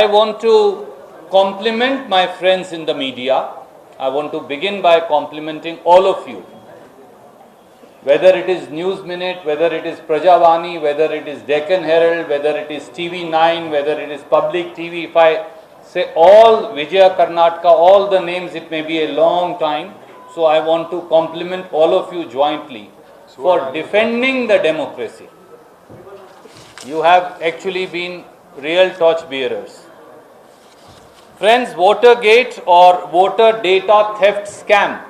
I want to compliment my friends in the media. I want to begin by complimenting all of you. Whether it is News Minute, whether it is Prajavani, whether it is Deccan Herald, whether it is TV9, whether it is Public TV, if I say all Vijaya Karnataka, all the names, it may be a long time. So I want to compliment all of you jointly for defending the democracy. You have actually been real torch bearers. Friends, Votergate or voter data theft scam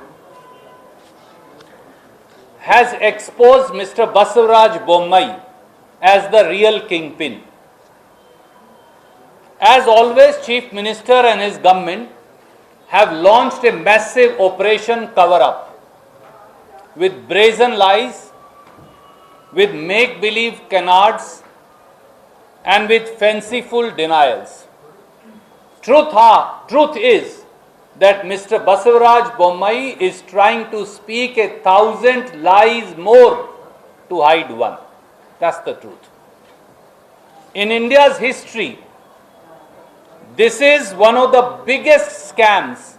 has exposed Mr. Basavaraj Bommai as the real kingpin. As always, Chief Minister and his government have launched a massive operation cover-up with brazen lies, with make-believe canards, and with fanciful denials. Truth is that Mr. Basavaraj Bommai is trying to speak 1,000 lies more to hide one. That's the truth. In India's history, this is one of the biggest scams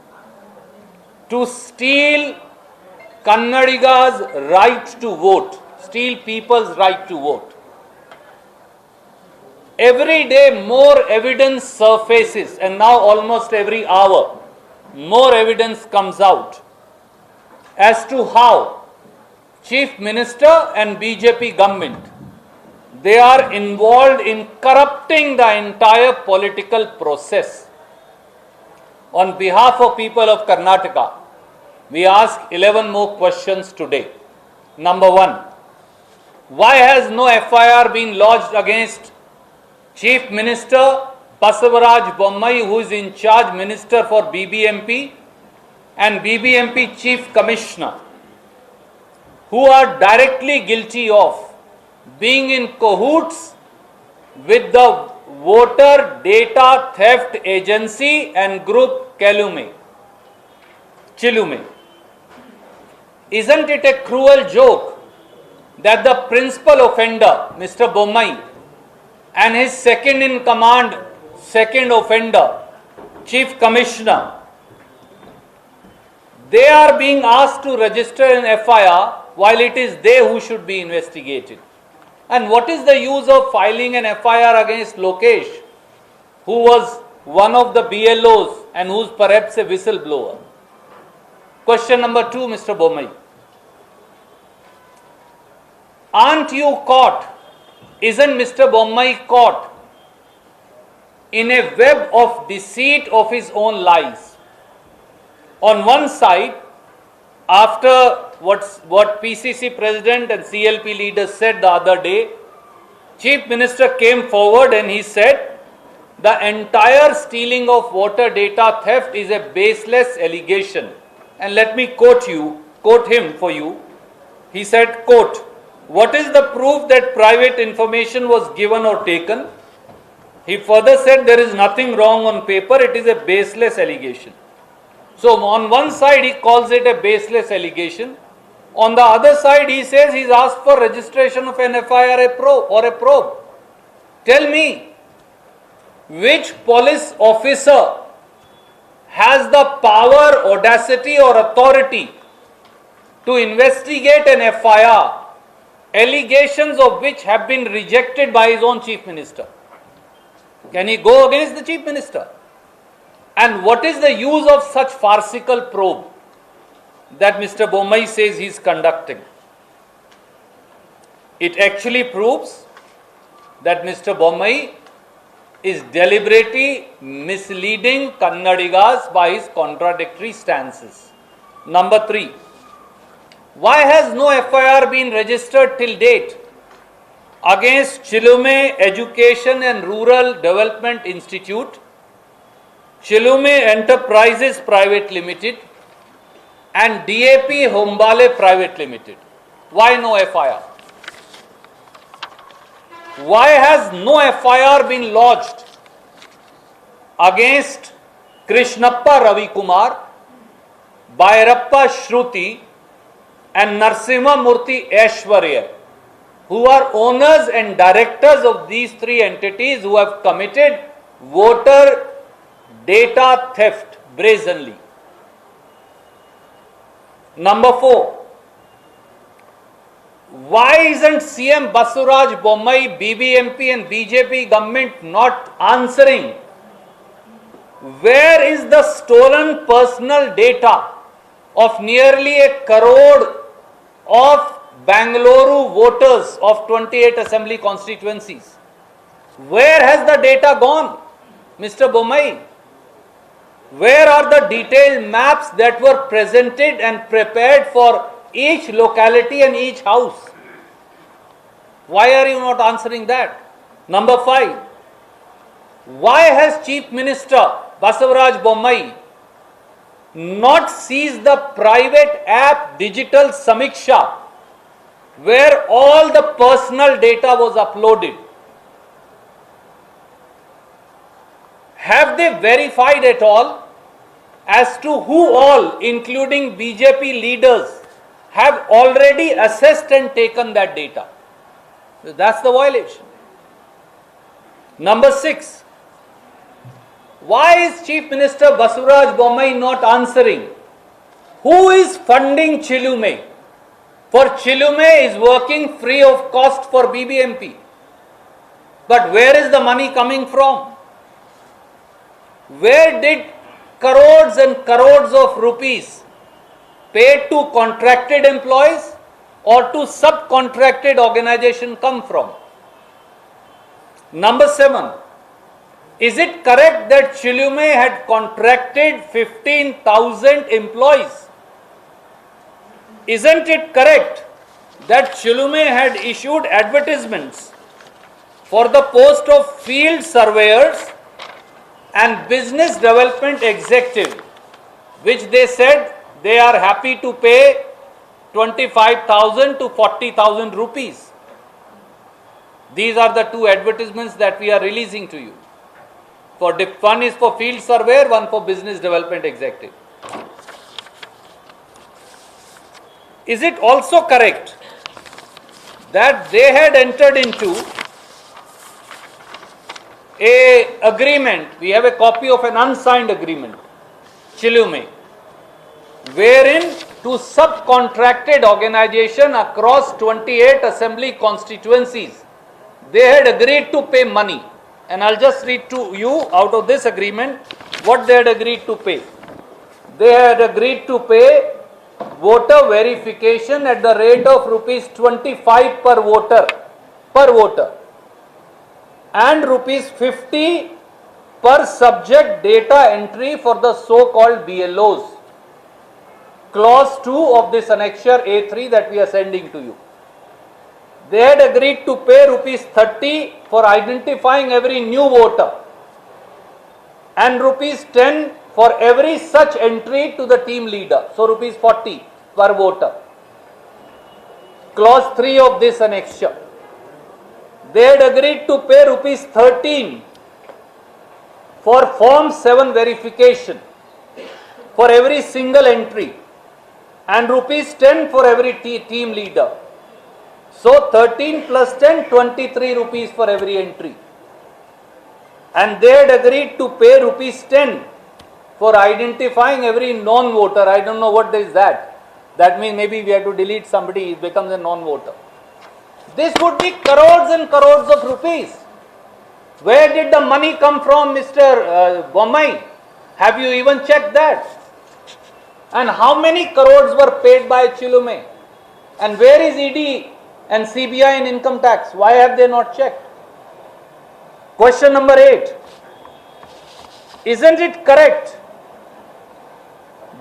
to steal Kannadiga's right to vote, steal people's right to vote. Every day more evidence surfaces, and now almost every hour more evidence comes out as to how Chief Minister and BJP government, they are involved in corrupting the entire political process. On behalf of people of Karnataka, we ask 11 more questions today. Number one, why has no FIR been lodged against Chief Minister Basavaraj Bommai, who is in charge Minister for BBMP, and BBMP Chief Commissioner, who are directly guilty of being in cahoots with the Voter Data Theft Agency and Group Chilume? Isn't it a cruel joke that the principal offender, Mr. Bommai, and his second in command, second offender, Chief Commissioner, they are being asked to register an FIR while it is they who should be investigated? And what is the use of filing an FIR against Lokesh, who was one of the BLOs and who is perhaps a whistleblower? Question number two, Mr. Bommai. Aren't you caught? Isn't Mr. Bommai caught in a web of deceit of his own lies? On one side, after what PCC President and CLP leaders said the other day, Chief Minister came forward and he said the entire stealing of voter data theft is a baseless allegation. And let me quote him for you. He said, quote, "What is the proof that private information was given or taken?" He further said there is nothing wrong on paper, it is a baseless allegation. So on one side he calls it a baseless allegation. On the other side he says he's asked for registration of an FIR or a probe. Tell me, which police officer has the power, audacity or authority to investigate an FIR, allegations of which have been rejected by his own Chief Minister? Can he go against the Chief Minister? And what is the use of such farcical probe that Mr. Bommai says he is conducting? It actually proves that Mr. Bommai is deliberately misleading Kannadigas by his contradictory stances. Number three, why has no FIR been registered till date against Chilume Education and Rural Development Institute, Chilume Enterprises Private Limited, and DAP Hombale Private Limited? Why no FIR? Why has no FIR been lodged against Krishnappa Ravi Kumar, Bhairappa Shruti, and Narsimha Murthy Aishwarya, who are owners and directors of these three entities who have committed voter data theft brazenly. Number 4, why isn't CM Basuraj Bommai, BBMP and BJP government not answering? Where is the stolen personal data of nearly 1 crore of Bangalore voters of 28 assembly constituencies? Where has the data gone, Mr. Bommai? Where are the detailed maps that were presented and prepared for each locality and each house? Why are you not answering that? Number 5, why has Chief Minister Basavaraj Bommai not seized the private app Digital Samiksha, where all the personal data was uploaded? Have they verified at all as to who all, including BJP leaders, have already assessed and taken that data? That's the violation. Number 6, why is Chief Minister Basuraj Bommai not answering? Who is funding Chilume? For Chilume is working free of cost for BBMP. But where is the money coming from? Where did crores and crores of rupees paid to contracted employees or to subcontracted organization come from? Number 7, is it correct that Chilume had contracted 15,000 employees? Isn't it correct that Chilume had issued advertisements for the post of field surveyors and business development executive, which they said they are happy to pay 25,000 to 40,000 rupees? These are the 2 advertisements that we are releasing to you. One is for field surveyor, one for business development executive. Is it also correct that they had entered into a agreement? We have a copy of an unsigned agreement, Chilume, wherein to subcontracted organization across 28 assembly constituencies, they had agreed to pay money. And I'll just read to you out of this agreement what they had agreed to pay. They had agreed to pay voter verification at the rate of rupees 25 per voter and rupees 50 per subject data entry for the so-called BLOs. Clause 2 of this annexure A3 that we are sending to you. They had agreed to pay rupees 30 for identifying every new voter and rupees 10 for every such entry to the team leader. So rupees 40 per voter. Clause 3 of this annexure. They had agreed to pay rupees 13 for form 7 verification for every single entry and rupees 10 for every team leader. So 13 plus 10, 23 rupees for every entry. And they had agreed to pay rupees 10 for identifying every non-voter. I don't know what is that. That means maybe we have to delete somebody, it becomes a non-voter. This would be crores and crores of rupees. Where did the money come from, Mr. Bommai? Have you even checked that? And how many crores were paid by Chilume? And where is ED and CBI and income tax? Why have they not checked? Question number 8. Isn't it correct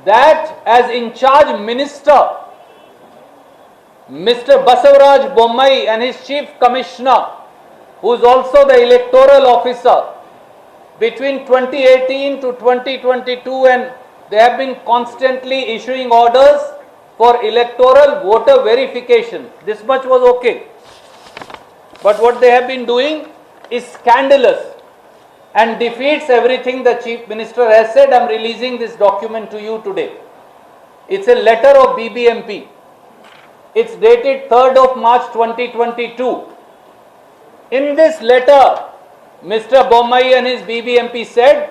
that as in charge minister, Mr. Basavaraj Bommai and his chief commissioner, who is also the electoral officer, between 2018 to 2022, and they have been constantly issuing orders for electoral voter verification. This much was okay. But what they have been doing is scandalous and defeats everything the Chief Minister has said. I am releasing this document to you today. It's a letter of BBMP. It's dated 3rd of March 2022. In this letter, Mr. Bommai and his BBMP said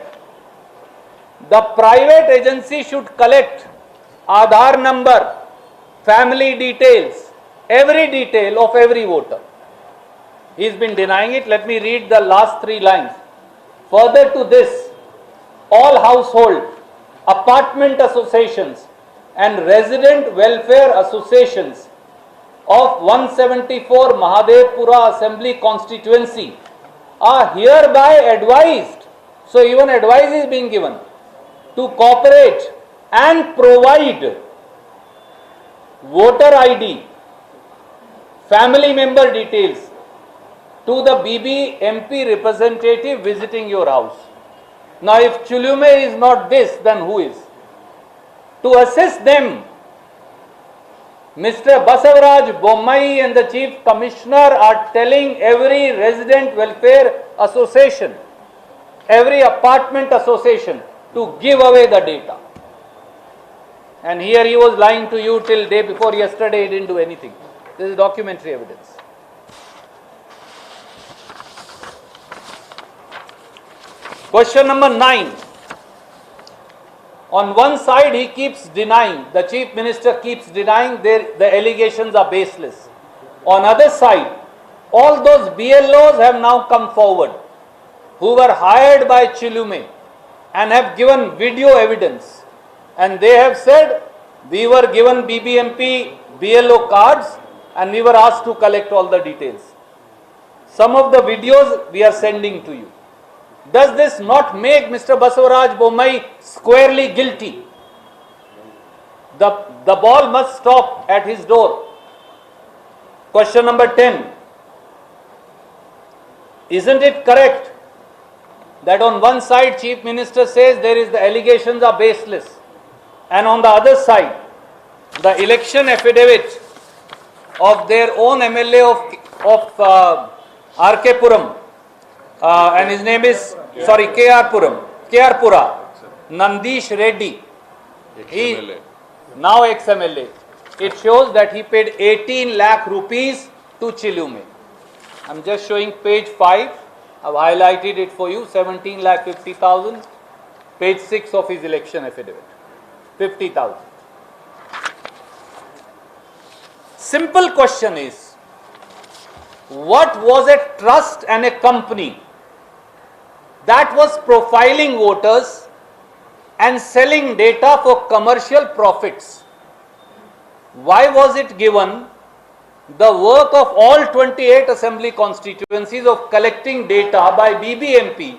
the private agency should collect Aadhaar number, family details, every detail of every voter. He's been denying it. Let me read the last 3 lines. Further to this, all household, apartment associations and resident welfare associations of 174 Mahadevpura Assembly constituency are hereby advised, so even advice is being given, to cooperate and provide voter ID, family member details to the BBMP representative visiting your house. Now if Chulume is not this, then who is? To assist them, Mr. Basavaraj Bommai and the Chief Commissioner are telling every resident welfare association, every apartment association to give away the data. And here he was lying to you till day before yesterday, he didn't do anything. This is documentary evidence. Question number 9. On one side he keeps denying, the Chief Minister keeps denying the allegations are baseless. On other side, all those BLOs have now come forward who were hired by Chilume and have given video evidence, and they have said we were given BBMP BLO cards and we were asked to collect all the details. Some of the videos we are sending to you. Does this not make Mr. Basavaraj Bommai squarely guilty? The ball must stop at his door. Question number 10. Isn't it correct that on one side Chief Minister says there is the allegations are baseless, and on the other side the election affidavit of their own MLA of RK Puram, and his name is KR Pura, Nandish Reddy, he now ex-MLA. It shows that he paid 18 lakh rupees to Chilume. I'm just showing page 5. I've highlighted it for you. 17 lakh 50,000. Page 6 of his election affidavit. 50,000. Simple question is, what was a trust and a company that was profiling voters and selling data for commercial profits? Why was it given the work of all 28 assembly constituencies of collecting data by BBMP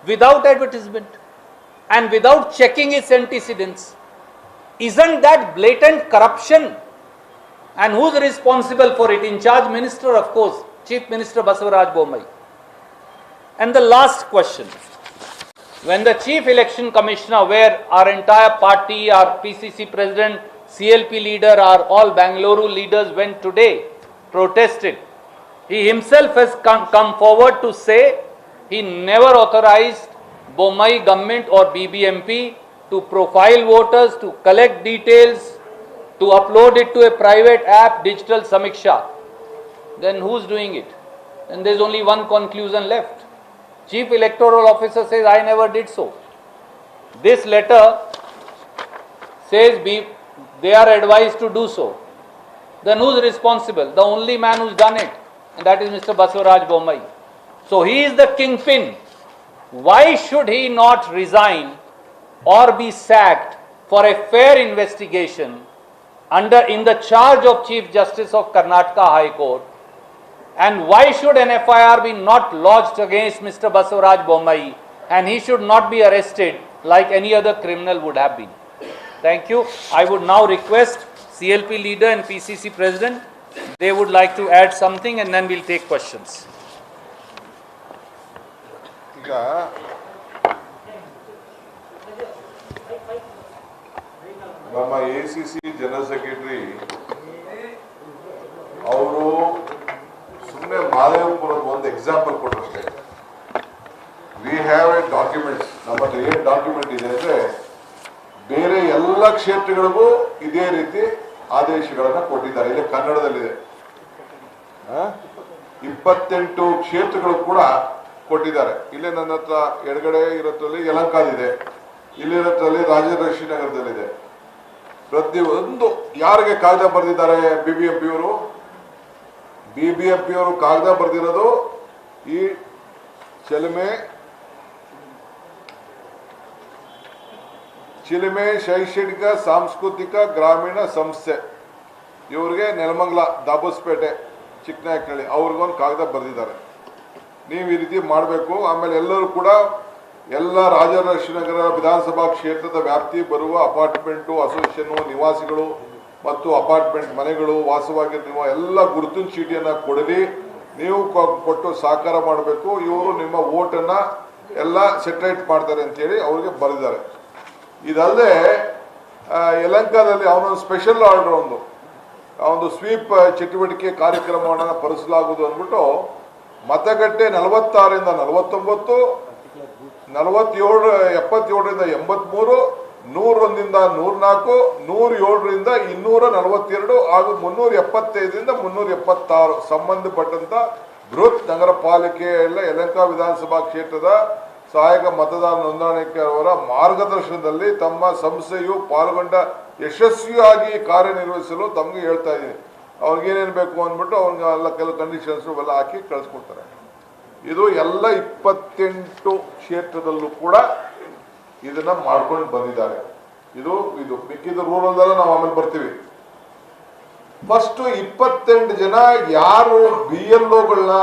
without advertisement and without checking its antecedents? Isn't that blatant corruption? And who's responsible for it? In charge minister, of course, Chief Minister Basavaraj Bommai. And the last question. When the Chief Election Commissioner, where our entire party, our PCC President, CLP leader, our all Bangalore leaders went today, protested, he himself has come forward to say he never authorized Bommai government or BBMP to profile voters, to collect details, to upload it to a private app, digital Samiksha. Then who's doing it? And there's only one conclusion left. Chief Electoral Officer says, I never did so. This letter says they are advised to do so. Then who's responsible? The only man who's done it, and that is Mr. Basavaraj Bommai. So he is the kingpin. Why should he not resign or be sacked for a fair investigation in the charge of Chief Justice of Karnataka High Court? And why should an FIR be not lodged against Mr. Basavaraj Bommai, and he should not be arrested like any other criminal would have been? Thank you. I would now request CLP leader and PCC president, they would like to add something, and then we'll take questions. ನಮ್ಮ ACC general secretary ಅವರು ಸುಮ್ಮನೆ ಮಾದೇವಪುರದ ಒಂದು example ಕೊಟ್ಟಷ್ಟೇ. We have a documents, ನಮ್ಮಲ್ಲಿ ಏನು document ಇದೆ ಅಂದರೆ ಬೇರೆ ಎಲ್ಲ ಕ್ಷೇತ್ರಗಳಿಗೂ ಇದೇ ರೀತಿ ಆದೇಶಗಳನ್ನು ಕೊಟ್ಟಿದ್ದಾರೆ. ಇಲ್ಲಿ ಕನ್ನಡದಲ್ಲಿದೆ. 28 ಕ್ಷೇತ್ರಗಳು ಕೂಡ ಕೊಟ್ಟಿದ್ದಾರೆ. ಇಲ್ಲೇ ನನ್ನ ಹತ್ರ ಎಡಗಡೆ ಇರೋದ್ರಲ್ಲಿ ಯಲಹಂಕದಿದೆ, ಇಲ್ಲಿರೋದ್ರಲ್ಲಿ ರಾಜರಾಜೇಶ್ವರಿ ನಗರದಲ್ಲಿದೆ. ಪ್ರತಿಯೊಂದು ಯಾರಿಗೆ ಕಾಗದ ಬರೆದಿದ್ದಾರೆ BBMP ಅವರು ಕಾಗದ ಬರೆದಿರೋದು ಈ ಚಿಲುಮೆ ಶೈಕ್ಷಣಿಕ ಸಾಂಸ್ಕೃತಿಕ ಗ್ರಾಮೀಣ ಸಂಸ್ಥೆ ಇವರಿಗೆ ನೆಲಮಂಗಲ ದಾಬಸ್ಪೇಟೆ ಚಿಕ್ಕನಾಯಕನಹಳ್ಳಿ ಅವ್ರಿಗೊಂದು ಕಾಗದ ಬರೆದಿದ್ದಾರೆ. ನೀವು ಈ ರೀತಿ ಮಾಡಬೇಕು. ಆಮೇಲೆ ಎಲ್ಲರೂ ಕೂಡ ಎಲ್ಲ ರಾಜರಾಜೇಶ್ವರಿನಗರ ವಿಧಾನಸಭಾ ಕ್ಷೇತ್ರದ ವ್ಯಾಪ್ತಿ ಬರುವ ಅಪಾರ್ಟ್ಮೆಂಟು ಅಸೋಸಿಯೇಷನ್ ನಿವಾಸಿಗಳು ಮತ್ತು ಅಪಾರ್ಟ್ಮೆಂಟ್ ಮನೆಗಳು ವಾಸವಾಗಿರುವ ಎಲ್ಲ ಗುರುತಿನ ಚೀಟಿಯನ್ನು ಕೊಡಲಿ, ನೀವು ಕೊಟ್ಟು ಸಹಕಾರ ಮಾಡಬೇಕು. ಇವರು ನಿಮ್ಮ ಓಟನ್ನು ಎಲ್ಲ ಸೆಟ್ರೇಟ್ ಮಾಡ್ತಾರೆ ಅಂತೇಳಿ ಅವ್ರಿಗೆ ಬರೆದಿದ್ದಾರೆ. ಇದಲ್ಲದೆ ಯಲಹಂಕದಲ್ಲಿ ಅವನೊಂದು ಸ್ಪೆಷಲ್ ಆರ್ಡರ್ ಒಂದು ಸ್ವೀಪ್ ಚಟುವಟಿಕೆ ಕಾರ್ಯಕ್ರಮವನ್ನು ಪರಿಸಲಾಗುವುದು ಅಂದ್ಬಿಟ್ಟು ಮತಗಟ್ಟೆ 46ರಿಂದ 49, 77ರಿಂದ 83, 101ರಿಂದ 104, 107ರಿಂದ 242 ಹಾಗೂ 375ರಿಂದ 376 ಸಂಬಂಧಪಟ್ಟಂತ ಬೃಹತ್ ನಗರ ಪಾಲಿಕೆಯಲ್ಲ ಯಲಹಂಕ ವಿಧಾನಸಭಾ ಕ್ಷೇತ್ರದ ಸಹಾಯಕ ಮತದಾರ ನೋಂದಣಿಕರವರ ಮಾರ್ಗದರ್ಶನದಲ್ಲಿ ತಮ್ಮ ಸಂಸ್ಥೆಯು ಪಾಲ್ಗೊಂಡ ಯಶಸ್ವಿಯಾಗಿ ಕಾರ್ಯನಿರ್ವಹಿಸಲು ತಮಗೆ ಹೇಳ್ತಾ ಇದ್ದೀನಿ. ಅವ್ರಿಗೇನೇನು ಬೇಕು ಅಂದ್ಬಿಟ್ಟು ಅವ್ರಿಗೆ ಎಲ್ಲ ಕೆಲವು ಕಂಡೀಷನ್ಸ್ ಎಲ್ಲ ಹಾಕಿ ಕಳಿಸ್ಕೊಡ್ತಾರೆ. ಇದು ಎಲ್ಲ 28 ಕ್ಷೇತ್ರದಲ್ಲೂ ಕೂಡ ಇದನ್ನ ಮಾಡ್ಕೊಂಡು ಬಂದಿದ್ದಾರೆ. ಇದು ಮಿಕ್ಕಿದ ರೂರಲ್ದೆಲ್ಲ ನಾವು ಆಮೇಲೆ ಬರ್ತೀವಿ. ಫಸ್ಟ್ 28 ಜನ ಯಾರು BLOಗಳನ್ನ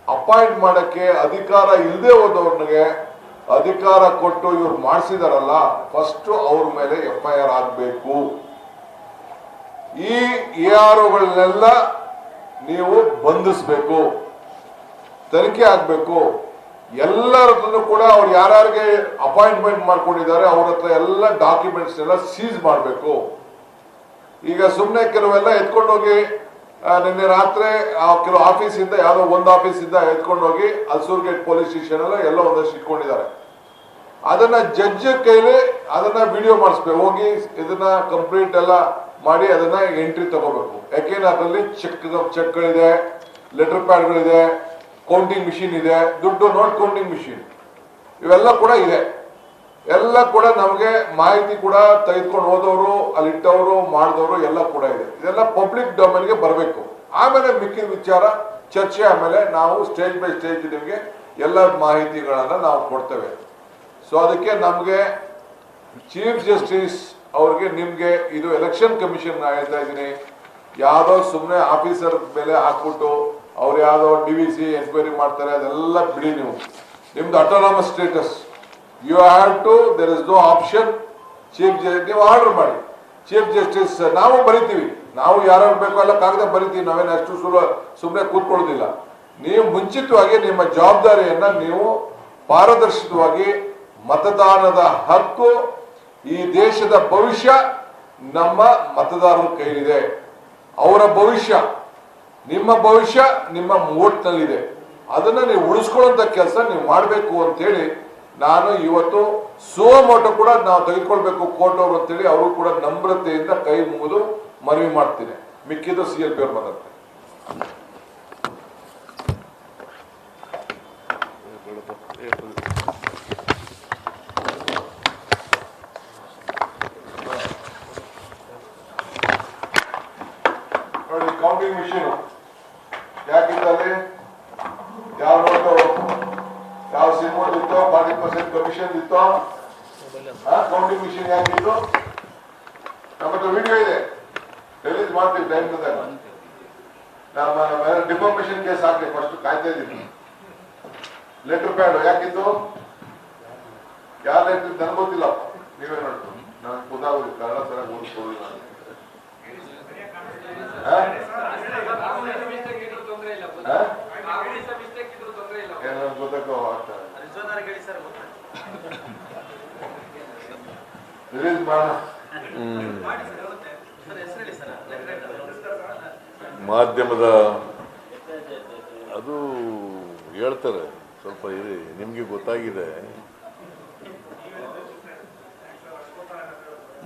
ಅಪಾಯಿಂಟ್ ಮಾಡಕ್ಕೆ ಅಧಿಕಾರ ಇಲ್ಲದೆ ಹೋದವ್ರಿಗೆ ಅಧಿಕಾರ ಕೊಟ್ಟು ಇವ್ರು ಮಾಡಿಸಿದಾರಲ್ಲ, ಫಸ್ಟ್ ಅವ್ರ ಮೇಲೆ FIR ಆಗಬೇಕು. ಈ AROಗಳನ್ನೆಲ್ಲ ನೀವು ಬಂಧಿಸಬೇಕು, ತನಿಖೆ ಆಗಬೇಕು. ಎಲ್ಲರ ಹತ್ರನೂ ಕೂಡ ಅವ್ರು ಯಾರ್ಯಾರಿಗೆ ಅಪಾಯಿಂಟ್ಮೆಂಟ್ ಮಾಡ್ಕೊಂಡಿದ್ದಾರೆ ಅವ್ರ ಹತ್ರ ಎಲ್ಲ ಡಾಕ್ಯುಮೆಂಟ್ಸ್ ಎಲ್ಲ ಸೀಸ್ ಮಾಡಬೇಕು. ಈಗ ಸುಮ್ಮನೆ ಕೆಲವೆಲ್ಲ ಎತ್ಕೊಂಡೋಗಿ ನಿನ್ನೆ ರಾತ್ರಿ ಕೆಲವು ಆಫೀಸಿಂದ ಯಾವುದೋ ಒಂದು ಆಫೀಸಿಂದ ಎತ್ಕೊಂಡೋಗಿ ಅಲ್ಸೂರ್ಗೇಟ್ ಪೊಲೀಸ್ ಸ್ಟೇಷನ್ ಎಲ್ಲ ಒಂದಷ್ಟು ಇಟ್ಕೊಂಡಿದ್ದಾರೆ. ಅದನ್ನ ಜಡ್ಜ್ ಕೈಲಿ ಅದನ್ನ ವಿಡಿಯೋ ಮಾಡಿಸ್ಬೇಕು, ಹೋಗಿ ಇದನ್ನ ಕಂಪ್ಲೀಟ್ ಎಲ್ಲ ಮಾಡಿ ಅದನ್ನ ಎಂಟ್ರಿ ತಗೋಬೇಕು. ಯಾಕೆಂದ್ರೆ ಅದರಲ್ಲಿ ಚೆಕ್ಗಳಿದೆ, ಲೆಟರ್ ಪ್ಯಾಡ್ಗಳಿದೆ, ಕೌಂಟಿಂಗ್ ಮಿಷಿನ್ ಇದೆ, ದುಡ್ಡು ನೋಟ್ ಕೌಂಟಿಂಗ್ ಮಿಷಿನ್ ಇವೆಲ್ಲ ಕೂಡ ಇದೆ. ಎಲ್ಲ ಕೂಡ ನಮಗೆ ಮಾಹಿತಿ ಕೂಡ ತೆಗೆದುಕೊಂಡು ಹೋದವರು, ಅಲ್ಲಿಟ್ಟವರು, ಮಾಡಿದವರು ಎಲ್ಲ ಕೂಡ ಇದೆ. ಇದೆಲ್ಲ ಪಬ್ಲಿಕ್ ಡೊಮೇನ್ಗೆ ಬರಬೇಕು. ಆಮೇಲೆ ಮಿಕ್ಕಿದ ವಿಚಾರ ಚರ್ಚೆ ಆಮೇಲೆ ನಾವು ಸ್ಟೇಜ್ ಬೈ ಸ್ಟೇಜ್ ನಿಮಗೆ ಎಲ್ಲ ಮಾಹಿತಿಗಳನ್ನ ನಾವು ಕೊಡ್ತೇವೆ. ಸೊ ಅದಕ್ಕೆ ನಮಗೆ ಚೀಫ್ ಜಸ್ಟಿಸ್ ಅವ್ರಿಗೆ ನಿಮ್ಗೆ ಇದು ಎಲೆಕ್ಷನ್ ಕಮಿಷನ್ ಹೇಳ್ತಾ ಇದ್ದೀನಿ, ಯಾವುದೋ ಸುಮ್ಮನೆ ಆಫೀಸರ್ ಮೇಲೆ ಹಾಕ್ಬಿಟ್ಟು ಅವ್ರು ಯಾವುದೋ DVC ಎನ್ಕ್ವೈರಿ ಮಾಡ್ತಾರೆ ಅದೆಲ್ಲ ಬಿಡಿ. ನಿಮ್ದು autonomous status, you have to, there is no option. Chief justice ನೀವು ಆರ್ಡರ್ ಮಾಡಿ, ಚೀಫ್ ಜಸ್ಟಿಸ್ ನಾವು ಬರಿತೀವಿ, ನಾವು ಯಾರು ಬೇಕೋ ಎಲ್ಲ ಕಾಗದ ಬರಿತೀವಿ, ನಾವೇನು ಅಷ್ಟು ಸುಮ್ಮನೆ ಕೂತ್ಕೊಳ್ಳೋದಿಲ್ಲ. ನೀವು ಮುಂಚಿತವಾಗಿ ನಿಮ್ಮ ಜವಾಬ್ದಾರಿಯನ್ನ ನೀವು ಪಾರದರ್ಶಕವಾಗಿ, ಮತದಾನದ ಹಕ್ಕು, ಈ ದೇಶದ ಭವಿಷ್ಯ ನಮ್ಮ ಮತದಾರರ ಕೈಲಿದೆ. ಅವರ ಭವಿಷ್ಯ, ನಿಮ್ಮ ಭವಿಷ್ಯ ನಿಮ್ಮ ಓಟ್ನಲ್ಲಿದೆ. ಅದನ್ನ ನೀವು ಉಳಿಸ್ಕೊಳ್ಳುವಂತ ಕೆಲಸ ನೀವು ಮಾಡಬೇಕು ಅಂತೇಳಿ ನಾನು ಇವತ್ತು ಸುಮೋಟೋ ಕೂಡ ನಾವು ತೆಗೆದುಕೊಳ್ಬೇಕು ಕೋರ್ಟ್ ಅವರು ಅಂತೇಳಿ ಅವರು ಕೂಡ ನಮ್ರತೆಯಿಂದ ಕೈ ಮುಗಿದು ಮನವಿ ಮಾಡ್ತೀನಿ. ಮಿಕ್ಕಿದ್ದು CLP ಅವ್ರು ಮಾತಾಡ್ತಾರೆ. ನೋಡಿ, ಕೌಂಟಿಂಗ್ ಮಿಷಿನ್ ಯಾಕಿದ್ದಲ್ಲಿ ಯಾವ ನೋಟು ಯಾವ ಸಿನಿಮಾ ಇತ್ತೋ 40% ಕಮಿಷನ್ ಇತ್ತೋ, ಕೌಂಟಿಂಗ್ ಮಿಷಿನ್ ಯಾಕಿತ್ತು? ನಮ್ಮ ಹತ್ರ ವಿಡಿಯೋ ಇದೆ, ರಿಲೀಸ್ ಮಾಡ್ತೀವಿ ಟೈಮ್ ಬಂದಾಗ. ನಮ್ಮ ಡಿಫಾರ್ಮೇಶನ್ ಕೇಸ್ ಹಾಕಿ ಫಸ್ಟ್ ಕಾಯ್ತಾ ಇದ್ದೀನಿ. ಲೆಟರ್ ಪ್ಯಾಡ್ ಯಾಕಿತ್ತು? ಯಾರ ಲೆಟರ್ ನನಗೆ ಗೊತ್ತಿಲ್ಲಪ್ಪ, ನೀವೇ ನೋಡ್ತು. ನಾನು ಗೊತ್ತಾಗೋದು ಕನ್ನಡ ಸರ ಓದಿಸ್ಕೊಳ್ಳಿ. ಗೊತ್ತಾಗೋ ಆಗ್ತಾರೆ ರಿಲೀಸ್ ಮಾಡೋಣ. ಮಾಧ್ಯಮದ ಅದು ಹೇಳ್ತಾರೆ, ಸ್ವಲ್ಪ ಇರಿ, ನಿಮ್ಗೆ ಗೊತ್ತಾಗಿದೆ.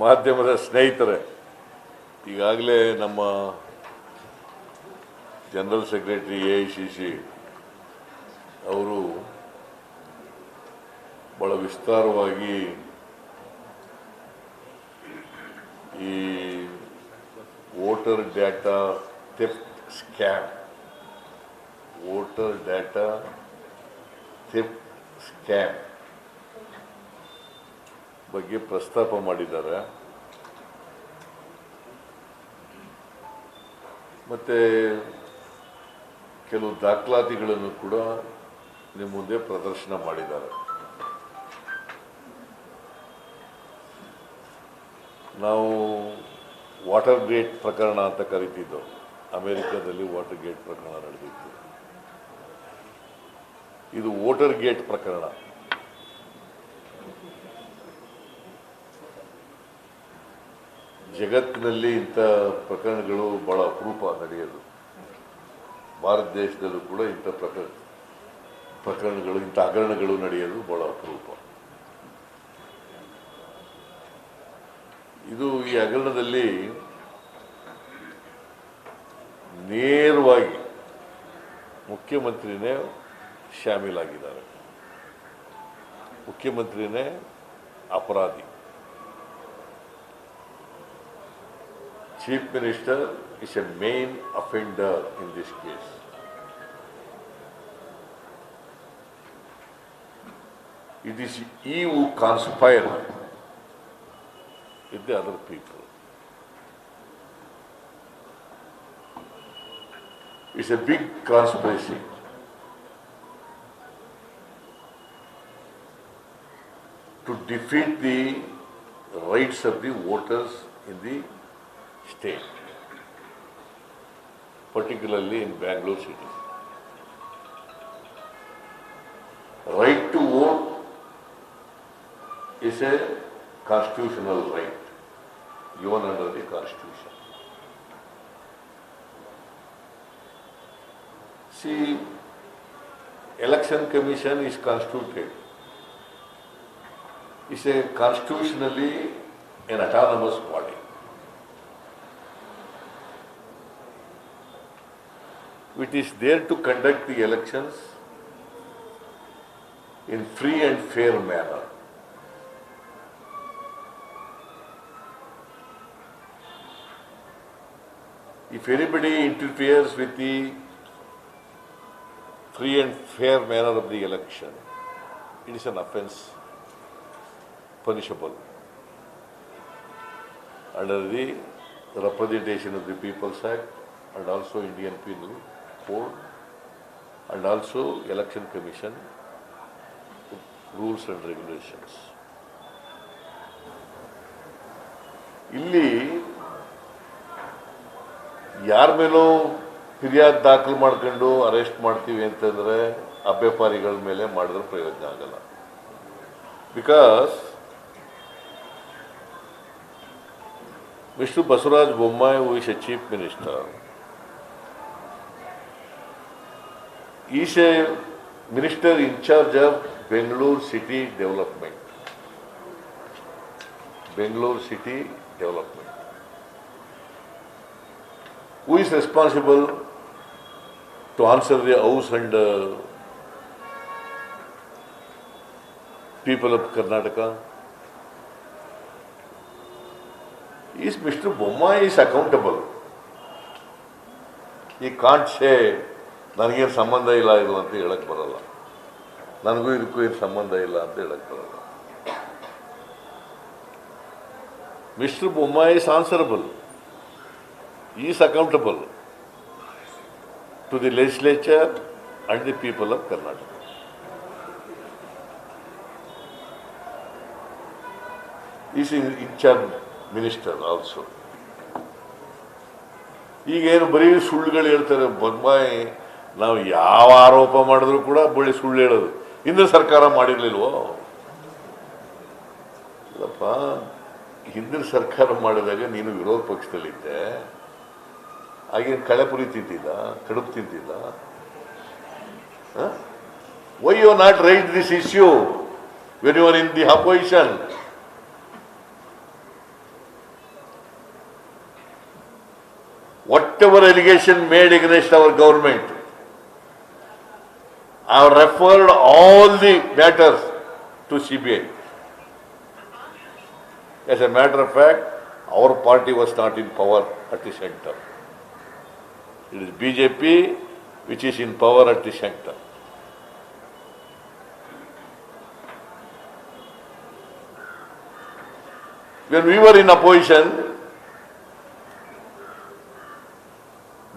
ಮಾಧ್ಯಮದ ಸ್ನೇಹಿತರೆ, ಈಗಾಗಲೇ ನಮ್ಮ ಜನರಲ್ ಸೆಕ್ರೆಟರಿ AICC ಅವರು ಬಹಳ ವಿಸ್ತಾರವಾಗಿ ಈ ವೋಟರ್ ಡೇಟಾ ಥೆಫ್ಟ್ ಸ್ಕ್ಯಾಮ್ ಬಗ್ಗೆ ಪ್ರಸ್ತಾಪ ಮಾಡಿದ್ದಾರೆ. ಮತ್ತೆ ಕೆಲವು ದಾಖಲಾತಿಗಳನ್ನು ಕೂಡ ನಿಮ್ಮ ಮುಂದೆ ಪ್ರದರ್ಶನ ಮಾಡಿದ್ದಾರೆ. ನಾವು ವಾಟರ್ ಗೇಟ್ ಪ್ರಕರಣ ಅಂತ ಕರಿತಿದ್ದೆವು. ಅಮೆರಿಕದಲ್ಲಿ ವಾಟರ್ ಗೇಟ್ ಪ್ರಕರಣ ನಡೆದಿತ್ತು. ಇದು ವೋಟರ್ ಗೇಟ್ ಪ್ರಕರಣ. ಜಗತ್ತಿನಲ್ಲಿ ಇಂಥ ಪ್ರಕರಣಗಳು ಬಹಳ ಅಪರೂಪ ನಡೆಯೋದು. ಭಾರತ ದೇಶದಲ್ಲೂ ಕೂಡ ಇಂಥ ಪ್ರಕರಣಗಳು, ಇಂಥ ಹಗರಣಗಳು ನಡೆಯೋದು ಬಹಳ ಅಪರೂಪ. ಈ ಹಗರಣದಲ್ಲಿ ನೇರವಾಗಿ ಮುಖ್ಯಮಂತ್ರಿನೇ ಶಾಮೀಲಾಗಿದ್ದಾರೆ. ಮುಖ್ಯಮಂತ್ರಿನೇ ಅಪರಾಧಿ. Chief Minister is a main offender in this case. It is he who conspired with the other people. It's a big conspiracy. To defeat the rights of the voters in the state, particularly in Bangalore city. Right to vote is a constitutional right given under the Constitution. See, Election Commission is constituted. It's a constitutionally an autonomous body. It is there to conduct the elections in free and fair manner. If anybody interferes with the free and fair manner of the election, it is an offence punishable under the Representation of the People's Act and also Indian Penal Code and also Election Commission rules and regulations. ಇಲ್ಲಿ ಯಾರ ಮೇಲೂ ಫಿರ್ಯಾದ್ ದಾಖಲು ಮಾಡ್ಕೊಂಡು arrest ಮಾಡ್ತೀವಿ ಅಂತಂದ್ರೆ ಅಭ್ಯಪಾರಿಗಳ ಮೇಲೆ ಮಾಡಿದ್ರೆ ಪ್ರಯೋಜನ ಆಗಲ್ಲ. Because Mr. Basuraj Bommai, who is a chief minister, is a minister in charge of Bangalore city development. Bangalore city development. Who is responsible to answer the house and people of Karnataka? Is Mr. Bommai is accountable. He can't say ನನಗೇನು ಸಂಬಂಧ ಇಲ್ಲ ಇದು ಅಂತ ಹೇಳಕ್ ಬರಲ್ಲ. ನನಗೂ ಇದಕ್ಕೂ ಏನು ಸಂಬಂಧ ಇಲ್ಲ ಅಂತ ಹೇಳಕ್ ಬರಲ್ಲ. Mr. Bommai is answerable. He is accountable to the legislature and the people of Karnataka. He is in charge minister also. ಈಗೇನು ಬರೀ ಸುಳ್ಳುಗಳು ಹೇಳ್ತಾರೆ. ಬೊಮ್ಮಾಯಿ ನಾವು ಯಾವ ಆರೋಪ ಮಾಡಿದ್ರು ಕೂಡ ಬರೀ ಸುಳ್ಳು ಹೇಳೋದು. ಹಿಂದೆ ಸರ್ಕಾರ ಮಾಡಿರ್ಲಿಲ್ವೋ? ಇಲ್ಲಪ್ಪ, ಹಿಂದಿನ ಸರ್ಕಾರ ಮಾಡಿದಾಗ ನೀನು ವಿರೋಧ ಪಕ್ಷದಲ್ಲಿದ್ದೆ. ಆಗೇನು ಕಳೆಪುರಿ ತಿಂತಿದ್ದ, ಕಡುಬು ತಿಂತಿದ್ದ? Why you not raise this issue when you are in the opposition? whatever allegation made against our government, I have referred all the matters to CBI. As a matter of fact, our party was not in power at the center. It is BJP which is in power at the center. When we were in opposition,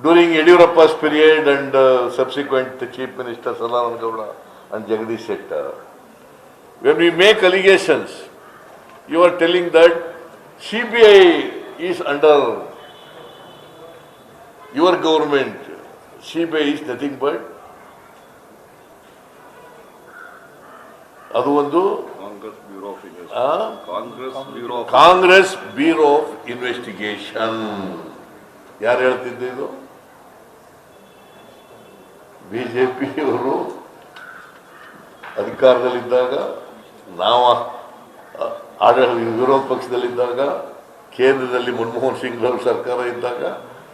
during Yediyurappa's period and subsequent Chief Minister Sadananda Gowda and Jagdish Shettar, when we make allegations, you are telling that CBI is under your government. CBI is nothing but ಅದು ಒಂದು Congress bureau of investigation. ಯಾರು ಹೇಳ್ತಿದ್ದೆ ಇದು? ಬಿಜೆಪಿಯವರು ಅಧಿಕಾರದಲ್ಲಿದ್ದಾಗ, ನಾವು ವಿರೋಧ ಪಕ್ಷದಲ್ಲಿದ್ದಾಗ, ಕೇಂದ್ರದಲ್ಲಿ ಮನಮೋಹನ್ ಸಿಂಗ್ ಅವರ ಸರ್ಕಾರ ಇದ್ದಾಗ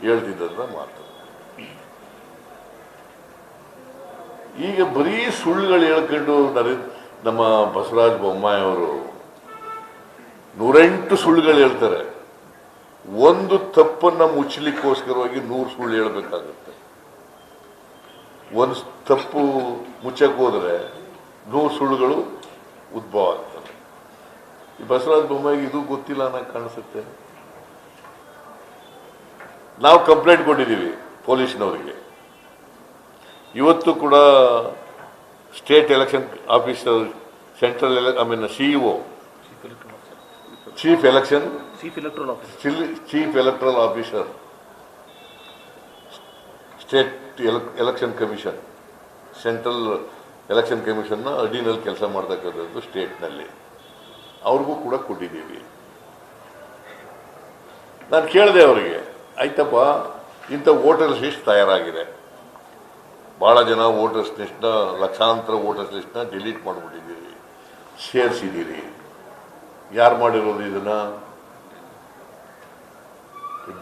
ಹೇಳ್ತಿದ್ದಂತ ಮಾತು. ಈಗ ಬರೀ ಸುಳ್ಳುಗಳು ಹೇಳ್ಕೊಂಡು ನಮ್ಮ ಬಸವರಾಜ ಬೊಮ್ಮಾಯಿ ಅವರು 108 ಸುಳ್ಳುಗಳು ಹೇಳ್ತಾರೆ. ಒಂದು ತಪ್ಪನ್ನ ಮುಚ್ಚಲಿಕ್ಕೋಸ್ಕರವಾಗಿ 100 ಸುಳ್ಳು ಹೇಳ್ಬೇಕಾಗುತ್ತೆ. ಒಂದು ತಪ್ಪು ಮುಚ್ಚಕ್ಕೆ ಹೋದ್ರೆ 100 ಸುಳ್ಳುಗಳು ಉದ್ಭವ ಆಗ್ತವೆ. ಈ ಬಸವರಾಜ ಬೊಮ್ಮಾಯಿಗೆ ಇದು ಗೊತ್ತಿಲ್ಲ ಅನ್ನೋಕೆ ಕಾಣಿಸುತ್ತೆ. ನಾವು ಕಂಪ್ಲೇಂಟ್ ಕೊಟ್ಟಿದ್ದೀವಿ ಪೊಲೀಸ್ನವರಿಗೆ. ಇವತ್ತು ಕೂಡ state election officer, central CEO, chief electoral officer, state election commission, central election ಕಮಿಷನ್ನ ಅಡಿನಲ್ಲಿ ಕೆಲಸ ಮಾಡ್ತಕ್ಕಂಥದ್ದು ಸ್ಟೇಟ್ನಲ್ಲಿ, ಅವ್ರಿಗೂ ಕೂಡ ಕೊಟ್ಟಿದ್ದೀವಿ. ನಾನು ಕೇಳಿದೆ ಅವರಿಗೆ, ಆಯ್ತಪ್ಪ, ಇಂಥ ವೋಟರ್ಸ್ ಲಿಸ್ಟ್ ತಯಾರಾಗಿದೆ, ಭಾಳ ಜನ ವೋಟರ್ಸ್ ಲಿಸ್ಟ್ನ, ಲಕ್ಷಾಂತರ ವೋಟರ್ಸ್ ಲಿಸ್ಟ್ನ ಡಿಲೀಟ್ ಮಾಡಿಬಿಟ್ಟಿದ್ದೀರಿ, ಸೇರಿಸಿದ್ದೀರಿ. ಯಾರು ಮಾಡಿರೋದು ಇದನ್ನ?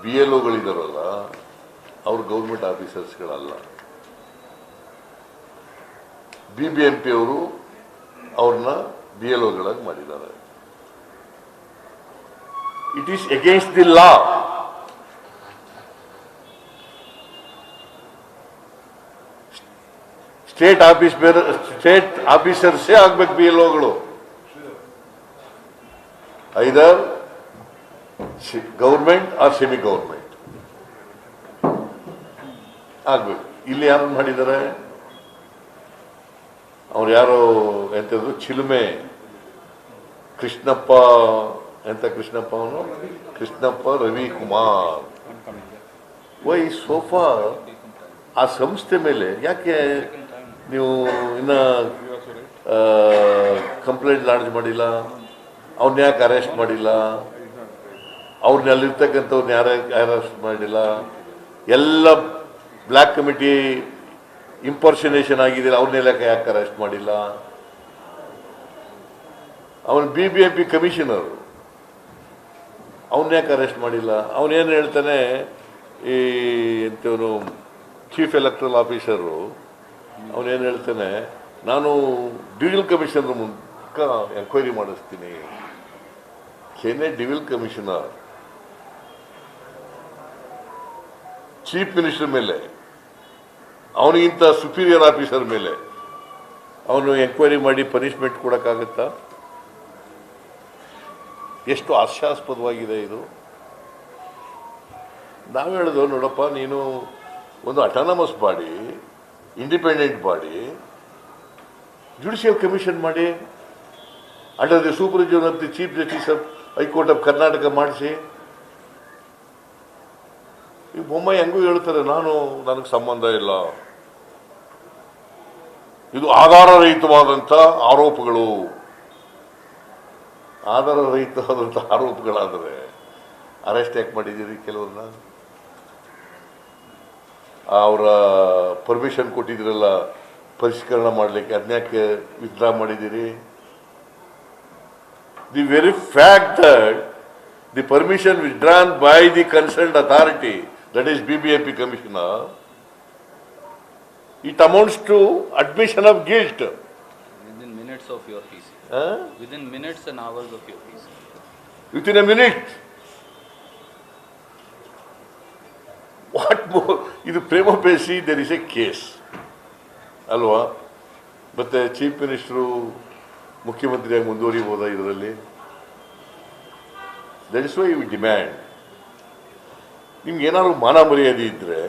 BLOಗಳಿದಾರಲ್ಲ, ಅವ್ರು ಗೌರ್ಮೆಂಟ್ ಆಫೀಸರ್ಸ್ಗಳಲ್ಲ. BBMP ಅವರು ಅವ್ರನ್ನ BLOಗಳಾಗಿ ಮಾಡಿದ್ದಾರೆ. It is against the law. State ಆಫೀಸರ್ಸೇ ಆಗ್ಬೇಕು BLOಗಳು. Either government or semi government ಆಗ್ಬೇಕು. ಇಲ್ಲಿ ಯಾರು ಮಾಡಿದ್ದಾರೆ? ಅವ್ರು ಯಾರು ಎಂತದ್ದು, ಚಿಲುಮೆ ಕೃಷ್ಣಪ್ಪ, ಎಂತ ಕೃಷ್ಣಪ್ಪ, ಅವನು ಕೃಷ್ಣಪ್ಪ ರವಿಕುಮಾರ್. ವೈ ಸೋಫಾ ಆ ಸಂಸ್ಥೆ ಮೇಲೆ ಯಾಕೆ ನೀವು ಇನ್ನ ಕಂಪ್ಲೇಂಟ್ ಲಾಡ್ಜ್ ಮಾಡಿಲ್ಲ? ಅವ್ರನ್ನ ಯಾಕೆ ಅರೆಸ್ಟ್ ಮಾಡಿಲ್ಲ? ಅವ್ರನ್ನ ಅಲ್ಲಿರ್ತಕ್ಕಂಥವ್ರನ್ನ ಅರೆಸ್ಟ್ ಮಾಡಿಲ್ಲ? ಎಲ್ಲ ಬ್ಲ್ಯಾಕ್ ಕಮಿಟಿ ಇಂಪರ್ಸನೇಷನ್ ಆಗಿದ್ದಿಲ್ಲ, ಅವ್ರನ್ನೆಲ್ಲ ಯಾಕೆ ಅರೆಸ್ಟ್ ಮಾಡಿಲ್ಲ? ಅವನು BBMP ಕಮಿಷನರ್, ಅವನ್ನ ಯಾಕೆ ಅರೆಸ್ಟ್ ಮಾಡಿಲ್ಲ? ಅವನೇನು ಹೇಳ್ತಾನೆ, ಈ ಎಂತವನು ಚೀಫ್ ಎಲೆಕ್ಟ್ರಲ್ ಆಫೀಸರು, ಅವನೇನು ಹೇಳ್ತಾನೆ, ನಾನು ಡಿವಿಲ್ ಕಮಿಷನರ್ ಮೂಲಕ ಎಂಕ್ವೈರಿ ಮಾಡಿಸ್ತೀನಿ. ಕೆನೆ ಡಿವಿಲ್ ಕಮಿಷನರ್ ಚೀಫ್ ಮಿನಿಸ್ಟರ್ ಮೇಲೆ, ಅವನಿಗಿಂತ ಸುಪೀರಿಯರ್ ಆಫೀಸರ್ ಮೇಲೆ ಅವನು ಎಂಕ್ವೈರಿ ಮಾಡಿ ಪನಿಷ್ಮೆಂಟ್ ಕೊಡೋಕ್ಕಾಗತ್ತಾ? ಎಷ್ಟು ಹಾಸ್ಯಾಸ್ಪದವಾಗಿದೆ ಇದು. ನಾವು ಹೇಳೋದು, ನೋಡಪ್ಪ, ನೀನು ಒಂದು autonomous body, independent body, judicial commission ಮಾಡಿ, under the supervision of the chief justice of high court of Karnataka ಮಾಡಿಸಿ. ಈ ಬೊಮ್ಮಾಯಿ ಹೆಂಗೂ ಹೇಳ್ತಾರೆ, ನನಗೆ ಸಂಬಂಧ ಇಲ್ಲ, ಇದು ಆಧಾರರಹಿತವಾದಂಥ ಆರೋಪಗಳು. ಆಧಾರರಹಿತವಾದಂಥ ಆರೋಪಗಳಾದರೆ ಅರೆಸ್ಟ್ ಯಾಕೆ ಮಾಡಿದ್ದೀರಿ? ಕೆಲವ್ರನ್ನ ಅವರ ಪರ್ಮಿಷನ್ ಕೊಟ್ಟಿದ್ರಲ್ಲ ಪರಿಷ್ಕರಣೆ ಮಾಡಲಿಕ್ಕೆ, ಅದನ್ಯಾಕೆ ವಿತ್ಡ್ರಾ ಮಾಡಿದ್ದೀರಿ? The very fact that the permission withdrawn by the concerned authority, that is BBMP commissioner, it amounts to admission of guilt. Within minutes of your PC. Huh? Within minutes and hours of your PC. Within a minute. What more? ಇದು ಪ್ರೇಮ ಪೇಸಿ there is a case. ಅಲ್ವಾ? ಮತ್ತೆ chief minister ಮುಖ್ಯಮಂತ್ರಿಯಾಗಿ ಮುಂದುವರಿಬಹುದಾ ಇದರಲ್ಲಿ? That is why we demand. ನಿಮ್ಗೆ ಏನಾದ್ರು ಮಾನ ಮರ್ಯಾದೆ ಇದ್ರೆ,